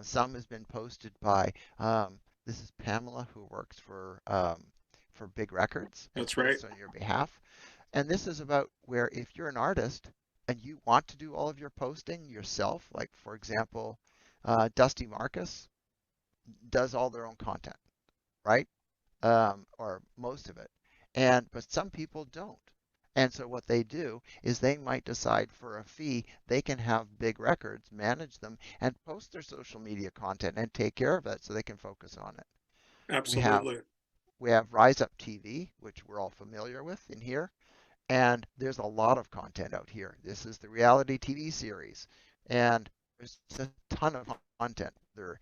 Some has been posted by this is Pamela, who works for Big Records and That's right. posts on your behalf. And this is about where if you're an artist and you want to do all of your posting yourself, like for example, Dusty Marcus does all their own content, right? Or most of it. But some people don't. And so what they do is they might decide for a fee they can have Big Records manage them and post their social media content and take care of it so they can focus on it. We have Absolutely. we have Rise Up TV, which we're all familiar with in here, and there's a lot of content out here. This is the reality TV series, and there's a ton of content. There are,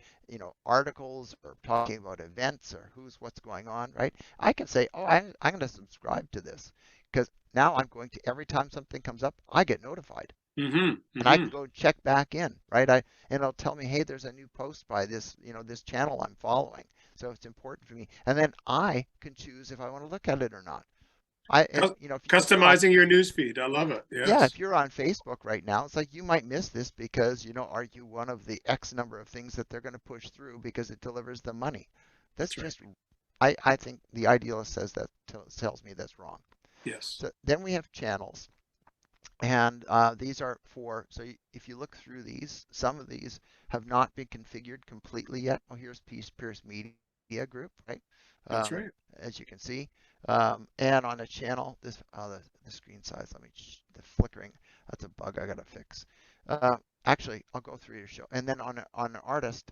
articles or talking about events or what's going on, right? I can say, oh, I'm going to subscribe to this because now I'm going to, every time something comes up, I get notified Hmm. and I Hmm. can go check back in, right? And it'll tell me, hey, there's a new post by this, this channel I'm following. So it's important for me. And then I can choose if I want to look at it or not. If you're on Customizing your news feed. I love it. yeah, Yes. if you're on Facebook right now, it's like you might miss this because, are you one of the X number of things that they're going to push through because it delivers the money? That's That's right. just, I think the idealist says that tells me that's wrong. Yes. So then we have channels, and these are so if you look through these, some of these have not been configured completely yet. Oh, here's Pierce Media Group, right? That's Um, right. as you can see. And on a channel, the screen size, the flickering, that's a bug I gotta fix. Actually, I'll go through your show. And then on an artist,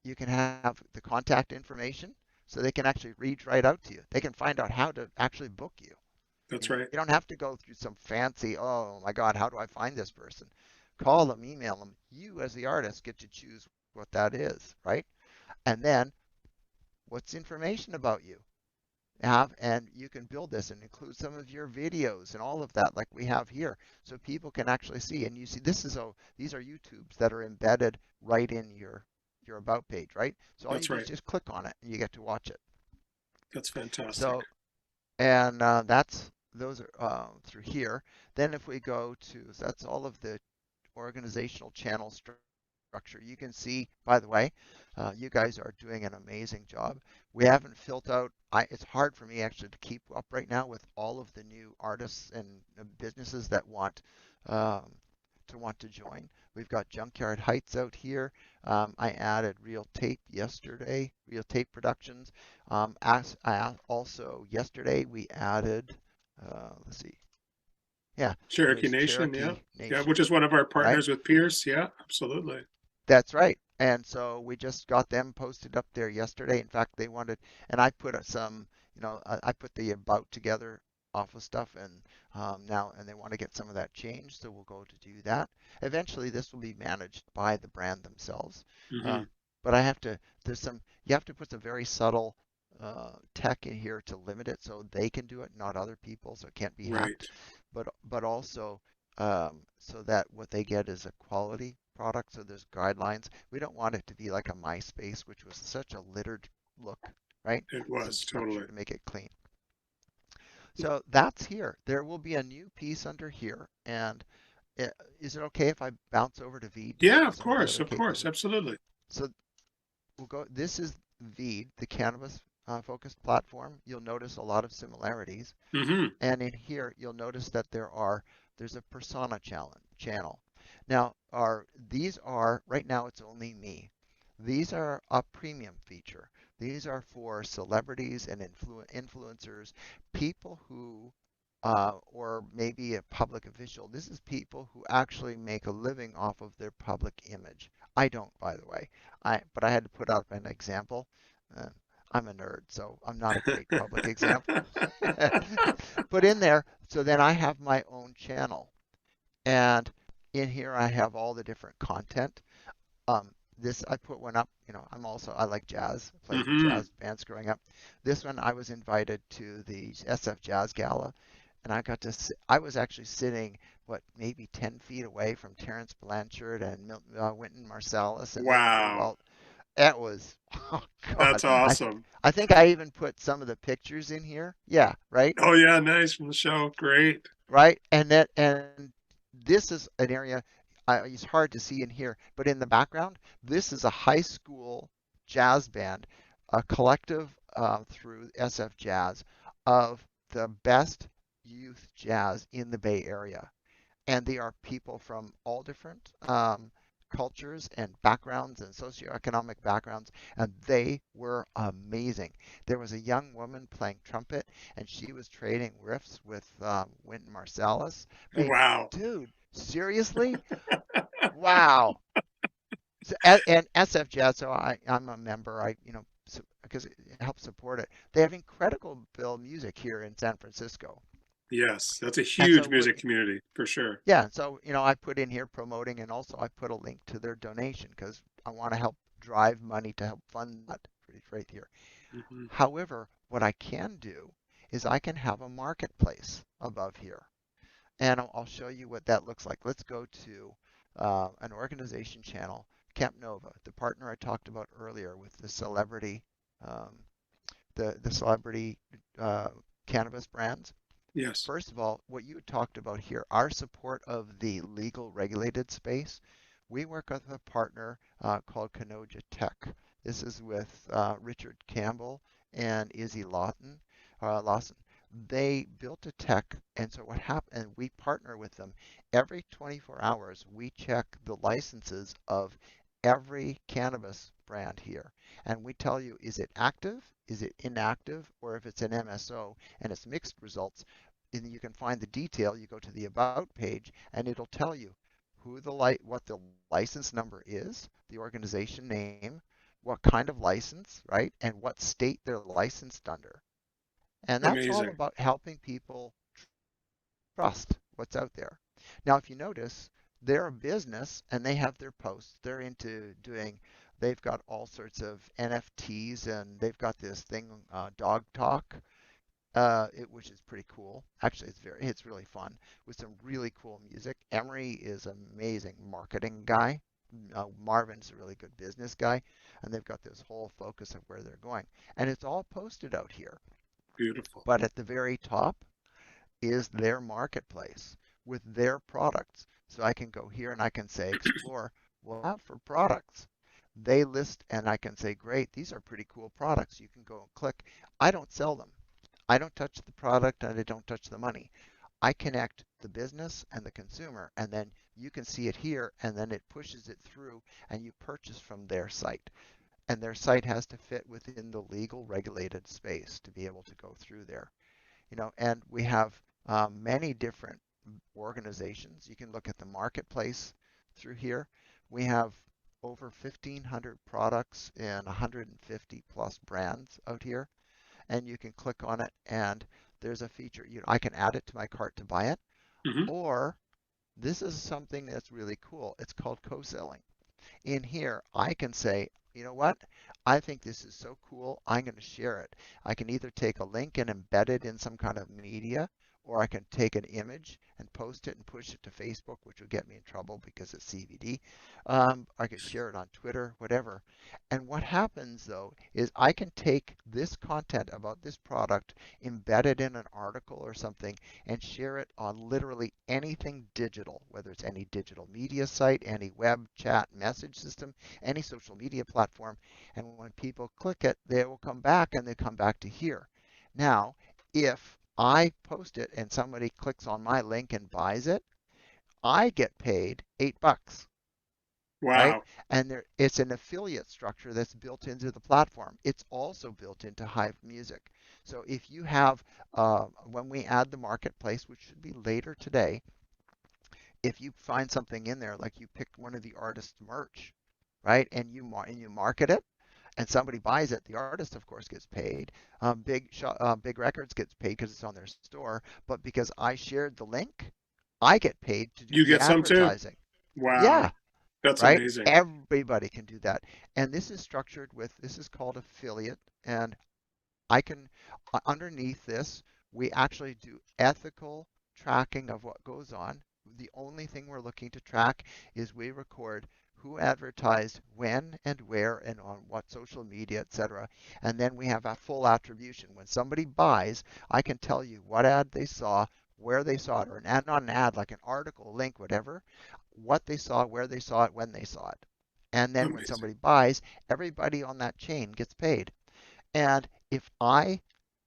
you can have the contact information so they can actually reach right out to you. They can find out how to actually book you. That's You right. don't have to go through some fancy, oh my God, how do I find this person? Call them, email them. You, as the artist, get to choose what that is, right? And then, what's information about you? And you can build this and include some of your videos and all of that, like we have here, so people can actually see. And you see, these are YouTubes that are embedded right in your about page, right? So all you That's do is right. just click on it and you get to watch it. That's fantastic. So and that's those are through here. Then if we go to, so that's all of the organizational channel structure. You can see, by the way, you guys are doing an amazing job. We haven't filled out, it's hard for me actually to keep up right now with all of the new artists and businesses that um, want to join. We've got Junkyard Heights out here. I added Real Tape yesterday, Real Tape Productions. Also yesterday we added, let's see, yeah, it Cherokee was Nation. Yeah. Cherokee Yeah. Nation, Which is one of our right? partners with Pierce. Yeah. Absolutely. That's right. And so we just got them posted up there yesterday. In fact, they wanted, and I put some, I put the about together off of stuff, and now, and they want to get some of that changed, so we'll go to do that. Eventually, this will be managed by the brand themselves. Uh, Hmm. but you have to put some very subtle tech in here to limit it so they can do it, not other people, so it can't be Right. hacked. But also so that what they get is a quality product. So there's guidelines. We don't want it to be like a MySpace, which was such a littered look, right? It Some was structure totally. to make it clean. So that's here. There will be a new piece under here. And is it okay if I bounce over to Veed to Yeah. show Of some of the course. other Of course. capabilities? Absolutely. So we'll go. This is Veed, the cannabis focused platform. You'll notice a lot of similarities. Hmm. And in here, you'll notice that there's a persona channel. Now, these are right now it's only me. These are a premium feature. These are for celebrities and influencers, people who, or maybe a public official. This is people who actually make a living off of their public image. I don't, by the way. But I had to put up an example. Uh, I'm a nerd, so I'm not a great public example. Put in there, so then I have my own channel. And in here I have all the different content. This I put one up, I like jazz, played Hmm. jazz bands growing up. This one I was invited to the SF Jazz Gala, and I was actually sitting, what, maybe 10 feet away from Terrence Blanchard and Wynton Marsalis, and they were Wow. all, it was, oh God, That's awesome. I think I even put some of the pictures in here. Yeah, right, Oh yeah, nice from the show. Great. right, and this is an area it's hard to see in here, but in the background, this is a high school jazz band, a collective through SF Jazz of the best youth jazz in the Bay Area. And they are people from all different cultures and backgrounds and socioeconomic backgrounds, and they were amazing. There was a young woman playing trumpet, and she was trading riffs with Wynton Marsalis. I mean, Wow. dude, seriously? Wow. So, and SF Jazz, so I'm a member. Because it helps support it. They have incredible bill music here in San Francisco. Yes, that's a And huge so music community for sure. yeah, so I put in here promoting, and also I put a link to their donation because I want to help drive money to help fund that right here. Hmm. However, what I can do is I can have a marketplace above here, and I'll show you what that looks like. Let's go to an organization channel, Camp Nova, the partner I talked about earlier with the celebrity, um, the celebrity uh, cannabis brands. Yes. First of all, what you talked about here, our support of the legal regulated space, we work with a partner called Kanoja Tech. This is with Richard Campbell and Izzy Lawson. They built a tech, and so what happened, and we partner with them. Every 24 hours, we check the licenses of every cannabis brand here. And we tell you, is it active, is it inactive, or if it's an MSO and it's mixed results, and you can find the detail. You go to the about page, and it'll tell you what the license number is, the organization name, what kind of license, right, and what state they're licensed under. And that's all Amazing. about helping people trust what's out there. Now, if you notice, they're a business and they have their posts. They're into doing. They've got all sorts of NFTs, and they've got this thing, Dog Talk, which is pretty cool. Actually, it's really fun with some really cool music. Emery is an amazing marketing guy. Marvin's a really good business guy, and they've got this whole focus of where they're going, and it's all posted out here. Beautiful. But at the very top is their marketplace with their products. So I can go here and I can say explore. What I have for products? They list, and I can say, great, these are pretty cool products. You can go and click. I don't sell them. I don't touch the product, and I don't touch the money. I connect the business and the consumer, and then you can see it here, and then it pushes it through, and you purchase from their site. And their site has to fit within the legal regulated space to be able to go through there. And we have many different organizations. You can look at the marketplace through here. We have over 1,500 products and 150 plus brands out here, and you can click on it, and there's a feature. I can add it to my cart to buy it, Hmm. or this is something that's really cool. It's called co-selling. In here, I can say, you know what? I think this is so cool. I'm going to share it. I can either take a link and embed it in some kind of media, or I can take an image and post it and push it to Facebook, which will get me in trouble because it's CBD. I could share it on Twitter, whatever. And what happens though is I can take this content about this product, embed it in an article or something, and share it on literally anything digital, whether it's any digital media site, any web chat message system, any social media platform. And when people click it, they will come back, and they come back to here. Now, if I post it and somebody clicks on my link and buys it, I get paid $8, right? Wow. And it's an affiliate structure that's built into the platform. It's also built into Hivedmusic. So if you have, when we add the marketplace, which should be later today, if you find something in there, like you pick one of the artist's merch, right, and you market it, and somebody buys it, the artist, of course, gets paid. Big Records gets paid because it's on their store, but because I shared the link, I get paid to do You the get some too? advertising. Wow. Yeah, That's right? amazing. Everybody can do that. And this is structured with, this is called affiliate, and I can, underneath this, We actually do ethical tracking of what goes on. The only thing we're looking to track is we record who advertised when and where and on what social media, etc. And then we have a full attribution. When somebody buys, I can tell you what ad they saw, where they saw it, or an ad, not an ad, like an article, link, whatever, what they saw, where they saw it, when they saw it. And then when Amazing. somebody buys, everybody on that chain gets paid. And if I,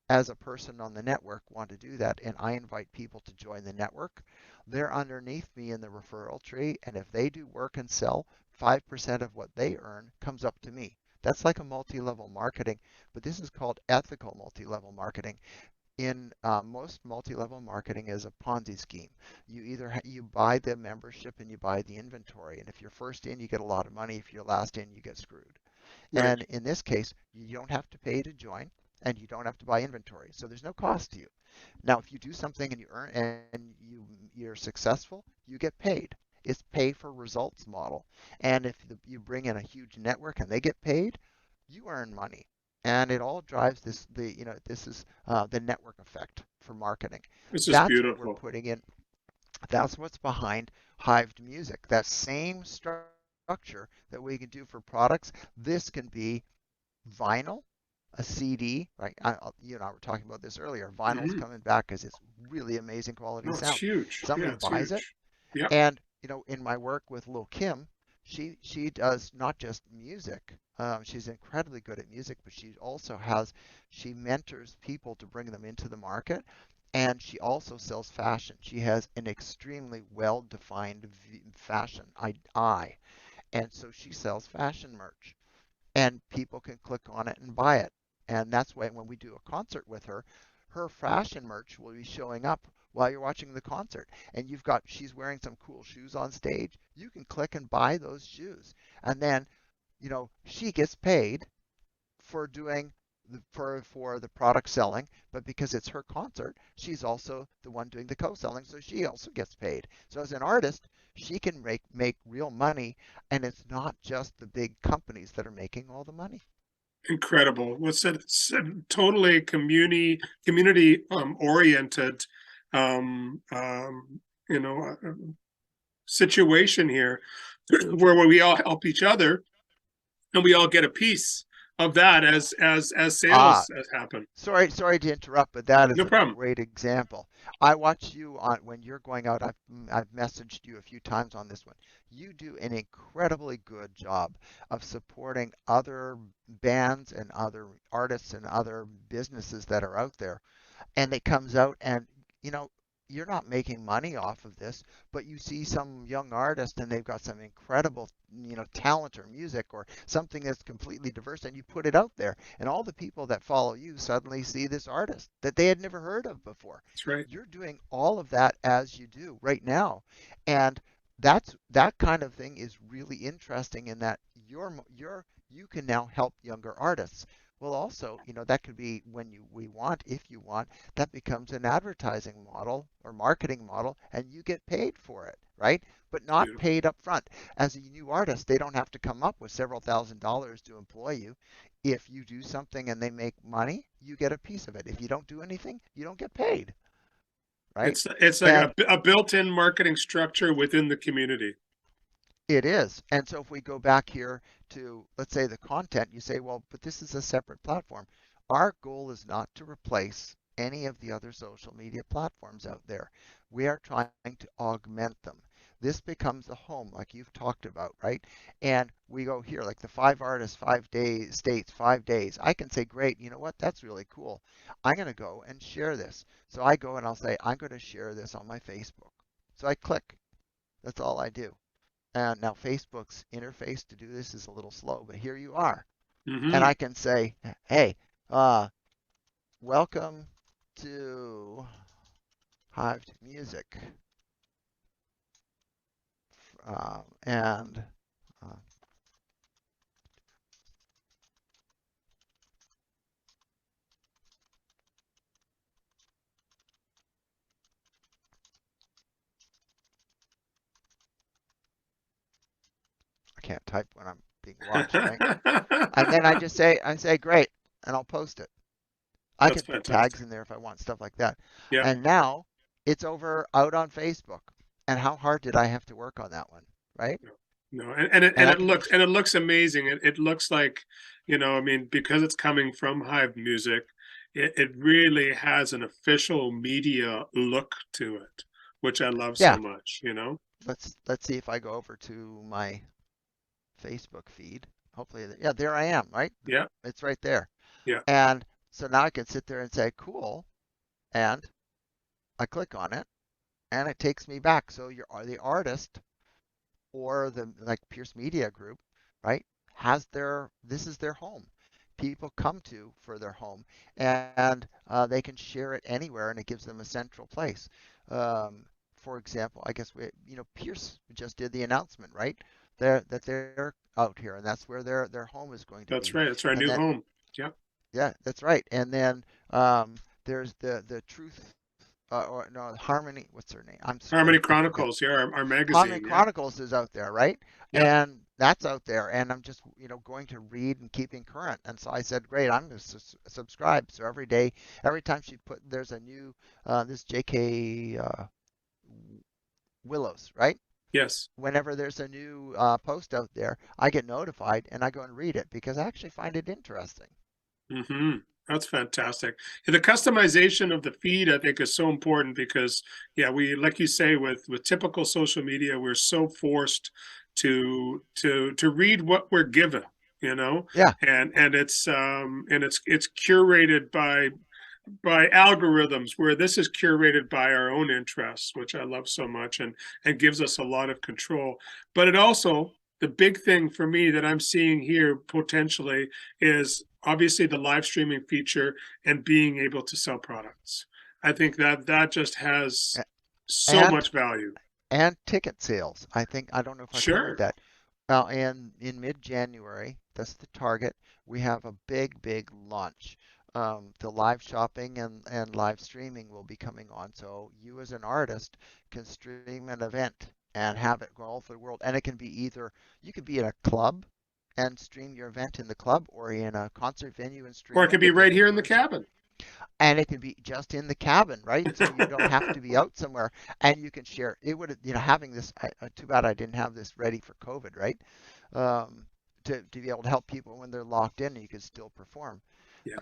as a person on the network, want to do that and I invite people to join the network, they're underneath me in the referral tree. And if they do work and sell, 5% of what they earn comes up to me. That's like a multi-level marketing, but this is called ethical multi-level marketing. In most multi-level marketing is a Ponzi scheme. You either you buy the membership and you buy the inventory, and if you're first in, you get a lot of money. If you're last in, you get screwed. Right. And in this case, you don't have to pay to join, and you don't have to buy inventory, so there's no cost to you. Now, if you do something and you earn and you're successful, you get paid. It's pay for results model. And if you bring in a huge network and they get paid, you earn money. And it all drives this is the network effect for marketing. This is That's what we're beautiful. putting in. That's what's behind Hivedmusic. That same structure that we can do for products, this can be vinyl, a CD, right? You and I were talking about this earlier. Vinyl's Hmm. coming back because it's really amazing quality No, it's sound. huge. Yeah, Somebody it's buys it, huge. Yep. and in my work with Lil Kim, she does not just music. She's incredibly good at music, but she mentors people to bring them into the market, and she also sells fashion. She has an extremely well-defined fashion eye, and so she sells fashion merch and people can click on it and buy it. And that's why when we do a concert with her, her fashion merch will be showing up while you're watching the concert. And she's wearing some cool shoes on stage. You can click and buy those shoes. And then, she gets paid for doing for the product selling, but because it's her concert, she's also the one doing the co-selling, so she also gets paid. So as an artist, she can make real money, and it's not just the big companies that are making all the money. Incredible. It's a totally community oriented um, um, you know situation here where we all help each other and we all get a piece of that as Ah, sales happen. sorry to interrupt, but that is No a problem. great example. I watch you on when you're going out. I've messaged you a few times on this one. You do an incredibly good job of supporting other bands and other artists and other businesses that are out there, and it comes out and you know you're not making money off of this, but you see some young artist and they've got some incredible talent or music or something that's completely diverse, and you put it out there and all the people that follow you suddenly see this artist that they had never heard of before. That's right. You're doing all of that as you do right now, and that kind of thing is really interesting in that you can now help younger artists. Well, also, that could be when we want, if you want, that becomes an advertising model or marketing model, and you get paid for it, right? But not Beautiful. paid up front. As a new artist, they don't have to come up with several $1,000s to employ you. If you do something and they make money, you get a piece of it. If you don't do anything, you don't get paid, right? It's like And a built-in marketing structure within the community. it is. And so if we go back here to, let's say, the content, you say, well, but this is a separate platform. Our goal is not to replace any of the other social media platforms out there. We are trying to augment them. This becomes a home, like you've talked about, right? And we go here, like the 5 artists, 5 days, states, 5 days. I can say, great, you know what? That's really cool. I'm going to go and share this. So I go and I'll say, I'm going to share this on my Facebook. So I click. That's all I do. And now Facebook's interface to do this is a little slow, but here you are. And Hmm. I can say, hey, uh, welcome to Hived Music. And uh, I can't type when I'm being watched, right? And then I say, great, and I'll post it. I That's can put tags fantastic. in there if I want stuff like that. Yeah. And now it's over out on Facebook. And how hard did I have to work on that one, right? No, no, and it And and I it can be, looks amazing. It looks like, I mean, because it's coming from Hivedmusic, it really has an official media look to it, which I love so yeah. much. Let's see if I go over to my Facebook feed. Hopefully, yeah, there I am, right? Yeah, It's right there. yeah, And so now I can sit there and say, cool, and I click on it, and it takes me back. So you're the artist or the like Pierce Media Group, right? Has their this is their home. People come to for their home, and they can share it anywhere, and it gives them a central place. For example, I guess Pierce just did the announcement, right? They're out here, and that's where their home is going to that's be. right. It's our And new then home. Yeah, yeah, that's right. And then there's the Truth or no Harmony. What's her name? I'm Harmony sorry, I forgot. Chronicles. Yeah, our Harmony magazine. Yeah, Chronicles is out there, right? yeah, And that's out there, and I'm just going to read and keeping current. And so I said, great, I'm going to subscribe. So every day, every time there's a new this J.K. Willows, right? yes. Whenever there's a new post out there, I get notified and I go and read it because I actually find it interesting. Hmm. That's fantastic. And the customization of the feed, I think, is so important because, yeah, we, like you say, with typical social media, we're so forced to read what we're given, you know, Yeah, and it's curated by algorithms, where this is curated by our own interests, which I love so much, and gives us a lot of control. But it also, the big thing for me that I'm seeing here potentially is obviously the live streaming feature and being able to sell products. I think that just has so and much value. and ticket sales. I don't know if I covered Sure. that. Well, and in mid-January, that's the target. We have a big launch. The live shopping and live streaming will be coming on. So you as an artist can stream an event and have it go all over the world. And it can be either you could be in a club and stream your event in the club, or in a concert venue and Or it stream could it be right in here in the person, cabin. and it can be just in the cabin, right? So you don't have to be out somewhere, and you can share. It would, having this. Too bad I didn't have this ready for COVID, right? Um, to be able to help people when they're locked in, and you can still perform. Yes.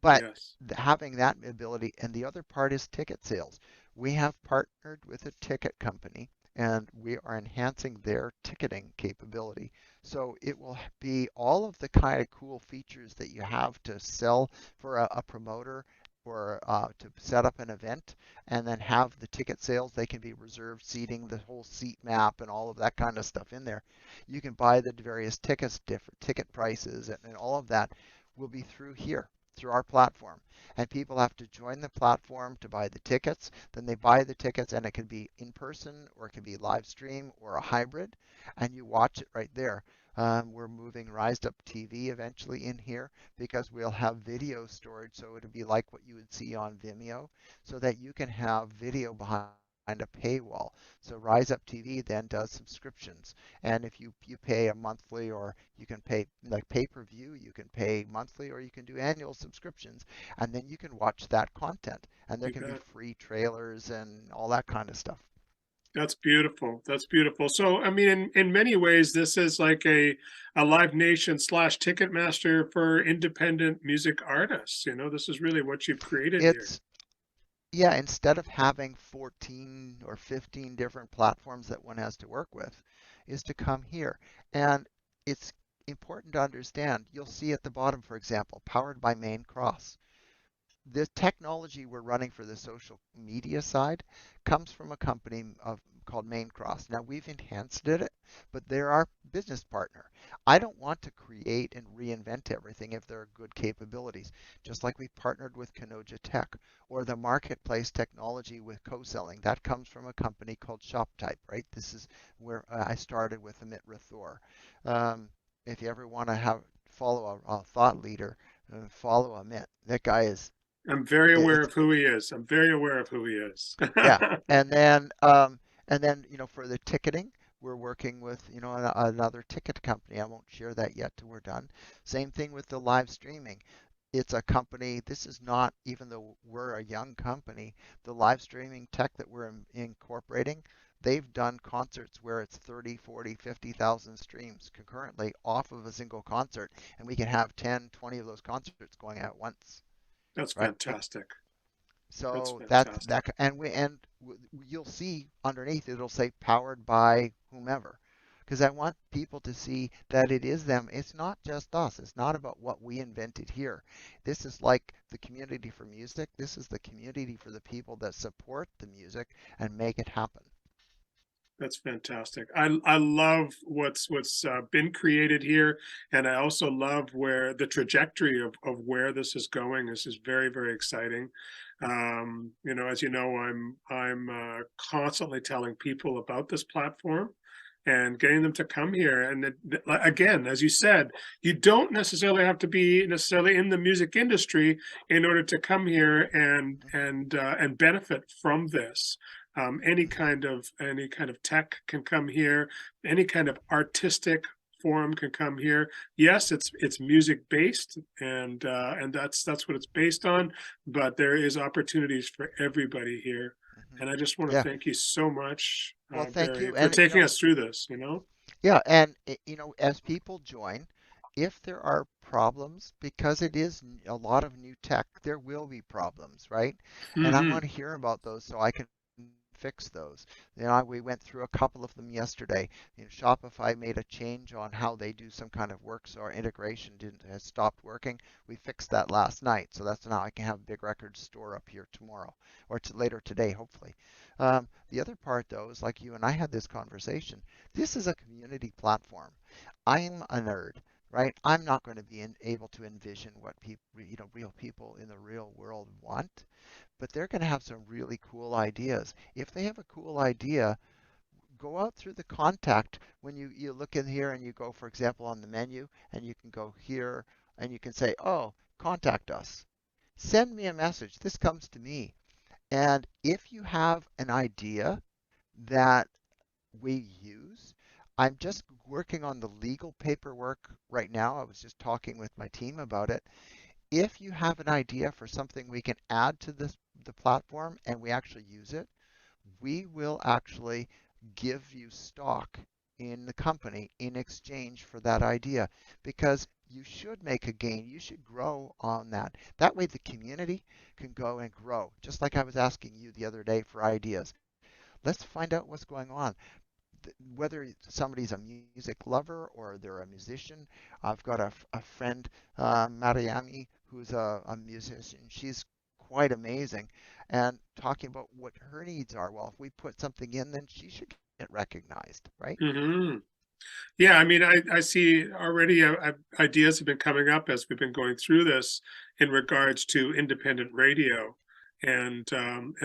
But Yes. having that ability, and the other part is ticket sales. We have partnered with a ticket company, and we are enhancing their ticketing capability. So it will be all of the kind of cool features that you have to sell for a promoter, or to set up an event, and then have the ticket sales. They can be reserved seating, the whole seat map, and all of that kind of stuff in there. You can buy the various tickets, different ticket prices, and all of that will be through here, through our platform. And people have to join the platform to buy the tickets. Then they buy the tickets, and it can be in person, or it can be live stream, or a hybrid, and you watch it right there. We're moving Rised Up TV eventually in here, because we'll have video storage, so it'll be like what you would see on Vimeo, so that you can have video behind a paywall. So Rise Up TV then does subscriptions, and if you pay a monthly, or you can pay like pay-per-view, you can pay monthly, or you can do annual subscriptions, and then you can watch that content, and there You can be bet. free trailers and all that kind of stuff. That's beautiful. That's beautiful. So, I mean, in many ways, this is like a Live Nation slash Ticketmaster for independent music artists. This is really what you've created here. It's Yeah, instead of having 14 or 15 different platforms that one has to work with, is to come here. And it's important to understand. You'll see at the bottom, for example, powered by Main Cross. The technology we're running for the social media side comes from a company called Maincross. Now we've enhanced it, but they're our business partner. I don't want to create and reinvent everything if there are good capabilities. Just like we partnered with Kanoja Tech, or the marketplace technology with co-selling. That comes from a company called ShopType, right? This is where I started with Amit Rathore. If you ever want to follow a thought leader, follow Amit. That guy is I'm very aware it's of who he is. I'm very aware of who he is. yeah. And then for the ticketing, we're working with another ticket company. I won't share that yet till we're done. Same thing with the live streaming. It's a company, this is not, even though we're a young company, the live streaming tech that we're incorporating, they've done concerts where it's 30, 40, 50,000 streams concurrently off of a single concert, and we can have 10, 20 of those concerts going at once, That's right? fantastic. That's So that's fantastic. that, you'll see underneath it'll say powered by whomever, because I want people to see that it is them. It's not just us. It's not about what we invented here. This is like the community for music. This is the community for the people that support the music and make it happen. That's fantastic. I love what's been created here, and I also love where the trajectory of where this is going. This is very, very exciting. You know, as you know, I'm constantly telling people about this platform and getting them to come here. And again, as you said, you don't necessarily have to be necessarily in the music industry in order to come here and benefit from this. Any kind of tech can come here. Any kind of artistic form can come here. Yes, it's music based, and that's what it's based on. But there is opportunities for everybody here, Hmm. and I just want to Yeah. thank you so much, Well, thank Barry, you. for And taking us through this. You know. yeah, and as people join, if there are problems, because it is a lot of new tech, there will be problems, right? And I Hmm. want to hear about those so I can fix those. We went through a couple of them yesterday. Shopify made a change on how they do some kind of work, so our integration didn't has stopped working. We fixed that last night, so that's now I can have Big Records store up here tomorrow or later today, hopefully. The other part, though, is like you and I had this conversation. This is a community platform. I'm a nerd, right? I'm not going to be able to envision what people, real people in the real world want, but they're going to have some really cool ideas. If they have a cool idea, go out through the contact when you look in here and you go, for example, on the menu, and you can go here and you can say, oh, contact us. Send me a message. This comes to me. And if you have an idea that we use. I'm just working on the legal paperwork right now. I was just talking with my team about it. If you have an idea for something we can add to the platform and we actually use it, we will actually give you stock in the company in exchange for that idea because you should make a gain. You should grow on that. That way the community can go and grow. Just like I was asking you the other day for ideas. Let's find out what's going on, whether somebody's a music lover or they're a musician. I've got a friend, Mariami, who's a musician. She's quite amazing and talking about what her needs are. Well, if we put something in, then she should get recognized, right? Hmm. Yeah, I mean, I see already ideas have been coming up as we've been going through this in regards to independent radio and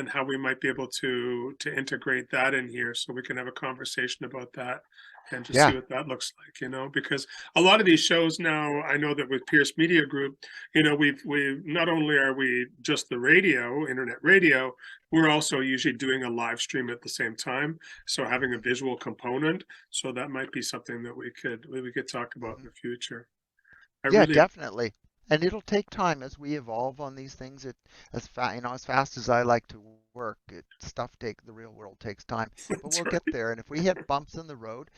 how we might be able to integrate that in here so we can have a conversation about that and just see Yeah, what that looks like, you know, because a lot of these shows now, I know that with Pierce Media Group, you know, we not only are we just the radio, internet radio, we're also usually doing a live stream at the same time. So having a hmm visual component, so that might be something that we could talk about in hmm the future. I yeah, really definitely. And it'll take time as we evolve on these things. As fast as I like to work, the real world takes time, but that's we'll right. get there. And if we hit bumps in the road,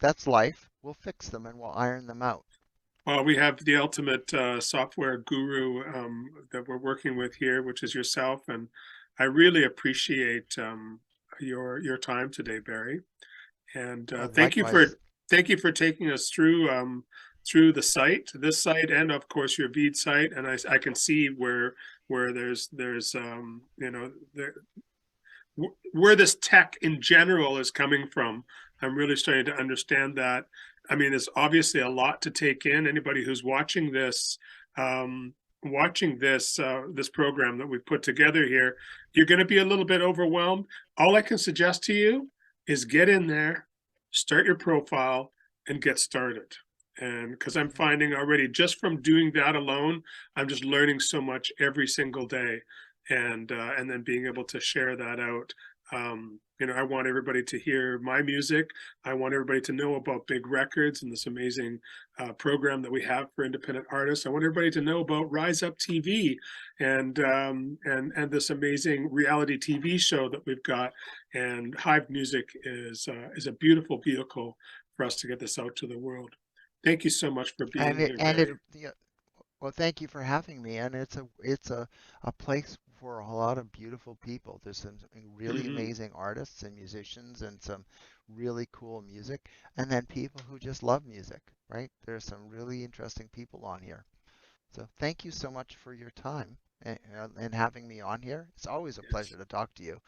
that's life. We'll fix them and we'll iron them out. Well, we have the ultimate software guru that we're working with here, which is yourself, and I really appreciate your time today, Barry. And Oh, thank you for likewise. taking us through the site, this site, and of course your Veed site. And I can see where there's you know where this tech in general is coming from. I'm really starting to understand that. I mean, there's obviously a lot to take in. Anybody who's um, watching this program that we've put together here, you're going to be a little bit overwhelmed. All I can suggest to you is get in there, start your profile, and get started. And because I'm Hmm finding already just from doing that alone, I'm just learning so much every single day, and then being able to share that out. I want everybody to hear my music. I want everybody to know about Big Records and this amazing program that we have for independent artists. I want everybody to know about Rise Up TV and this amazing reality TV show that we've got. And Hivedmusic is a beautiful vehicle for us to get this out to the world. Thank you so much for being And it here, and it Barry. yeah, well, thank you for having me. And it's a place for a lot of beautiful people. There's some really Mm-hmm. amazing artists and musicians and some really cool music, and then people who just love music, right? There's some really interesting people on here. So thank you so much for your time and having me on here. It's always a Yes. pleasure to talk to you.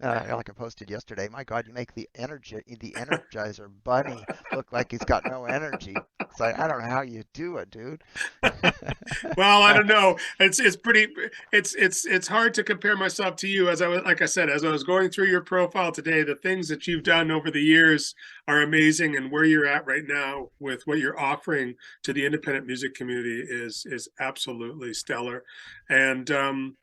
Like I posted yesterday, my God, you make the Energizer Bunny look like he's got no energy. It's like I don't know how you do it, dude. Well, I don't know. It's hard to compare myself to you. As I was, like I said, as I was going through your profile today, the things that you've done over the years are amazing, and where you're at right now with what you're offering to the independent music community is absolutely stellar. And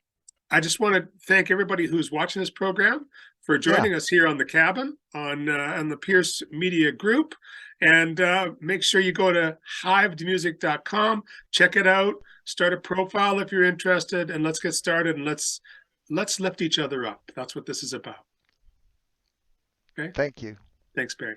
I just want to thank everybody who's watching this program for Yeah, joining us here on the cabin on the Pierce Media Group. And make sure you go to hivedmusic.com, check it out, start a profile if you're interested, and let's get started and let's lift each other up. That's what this is about. Okay. thank you. Thanks, Barry.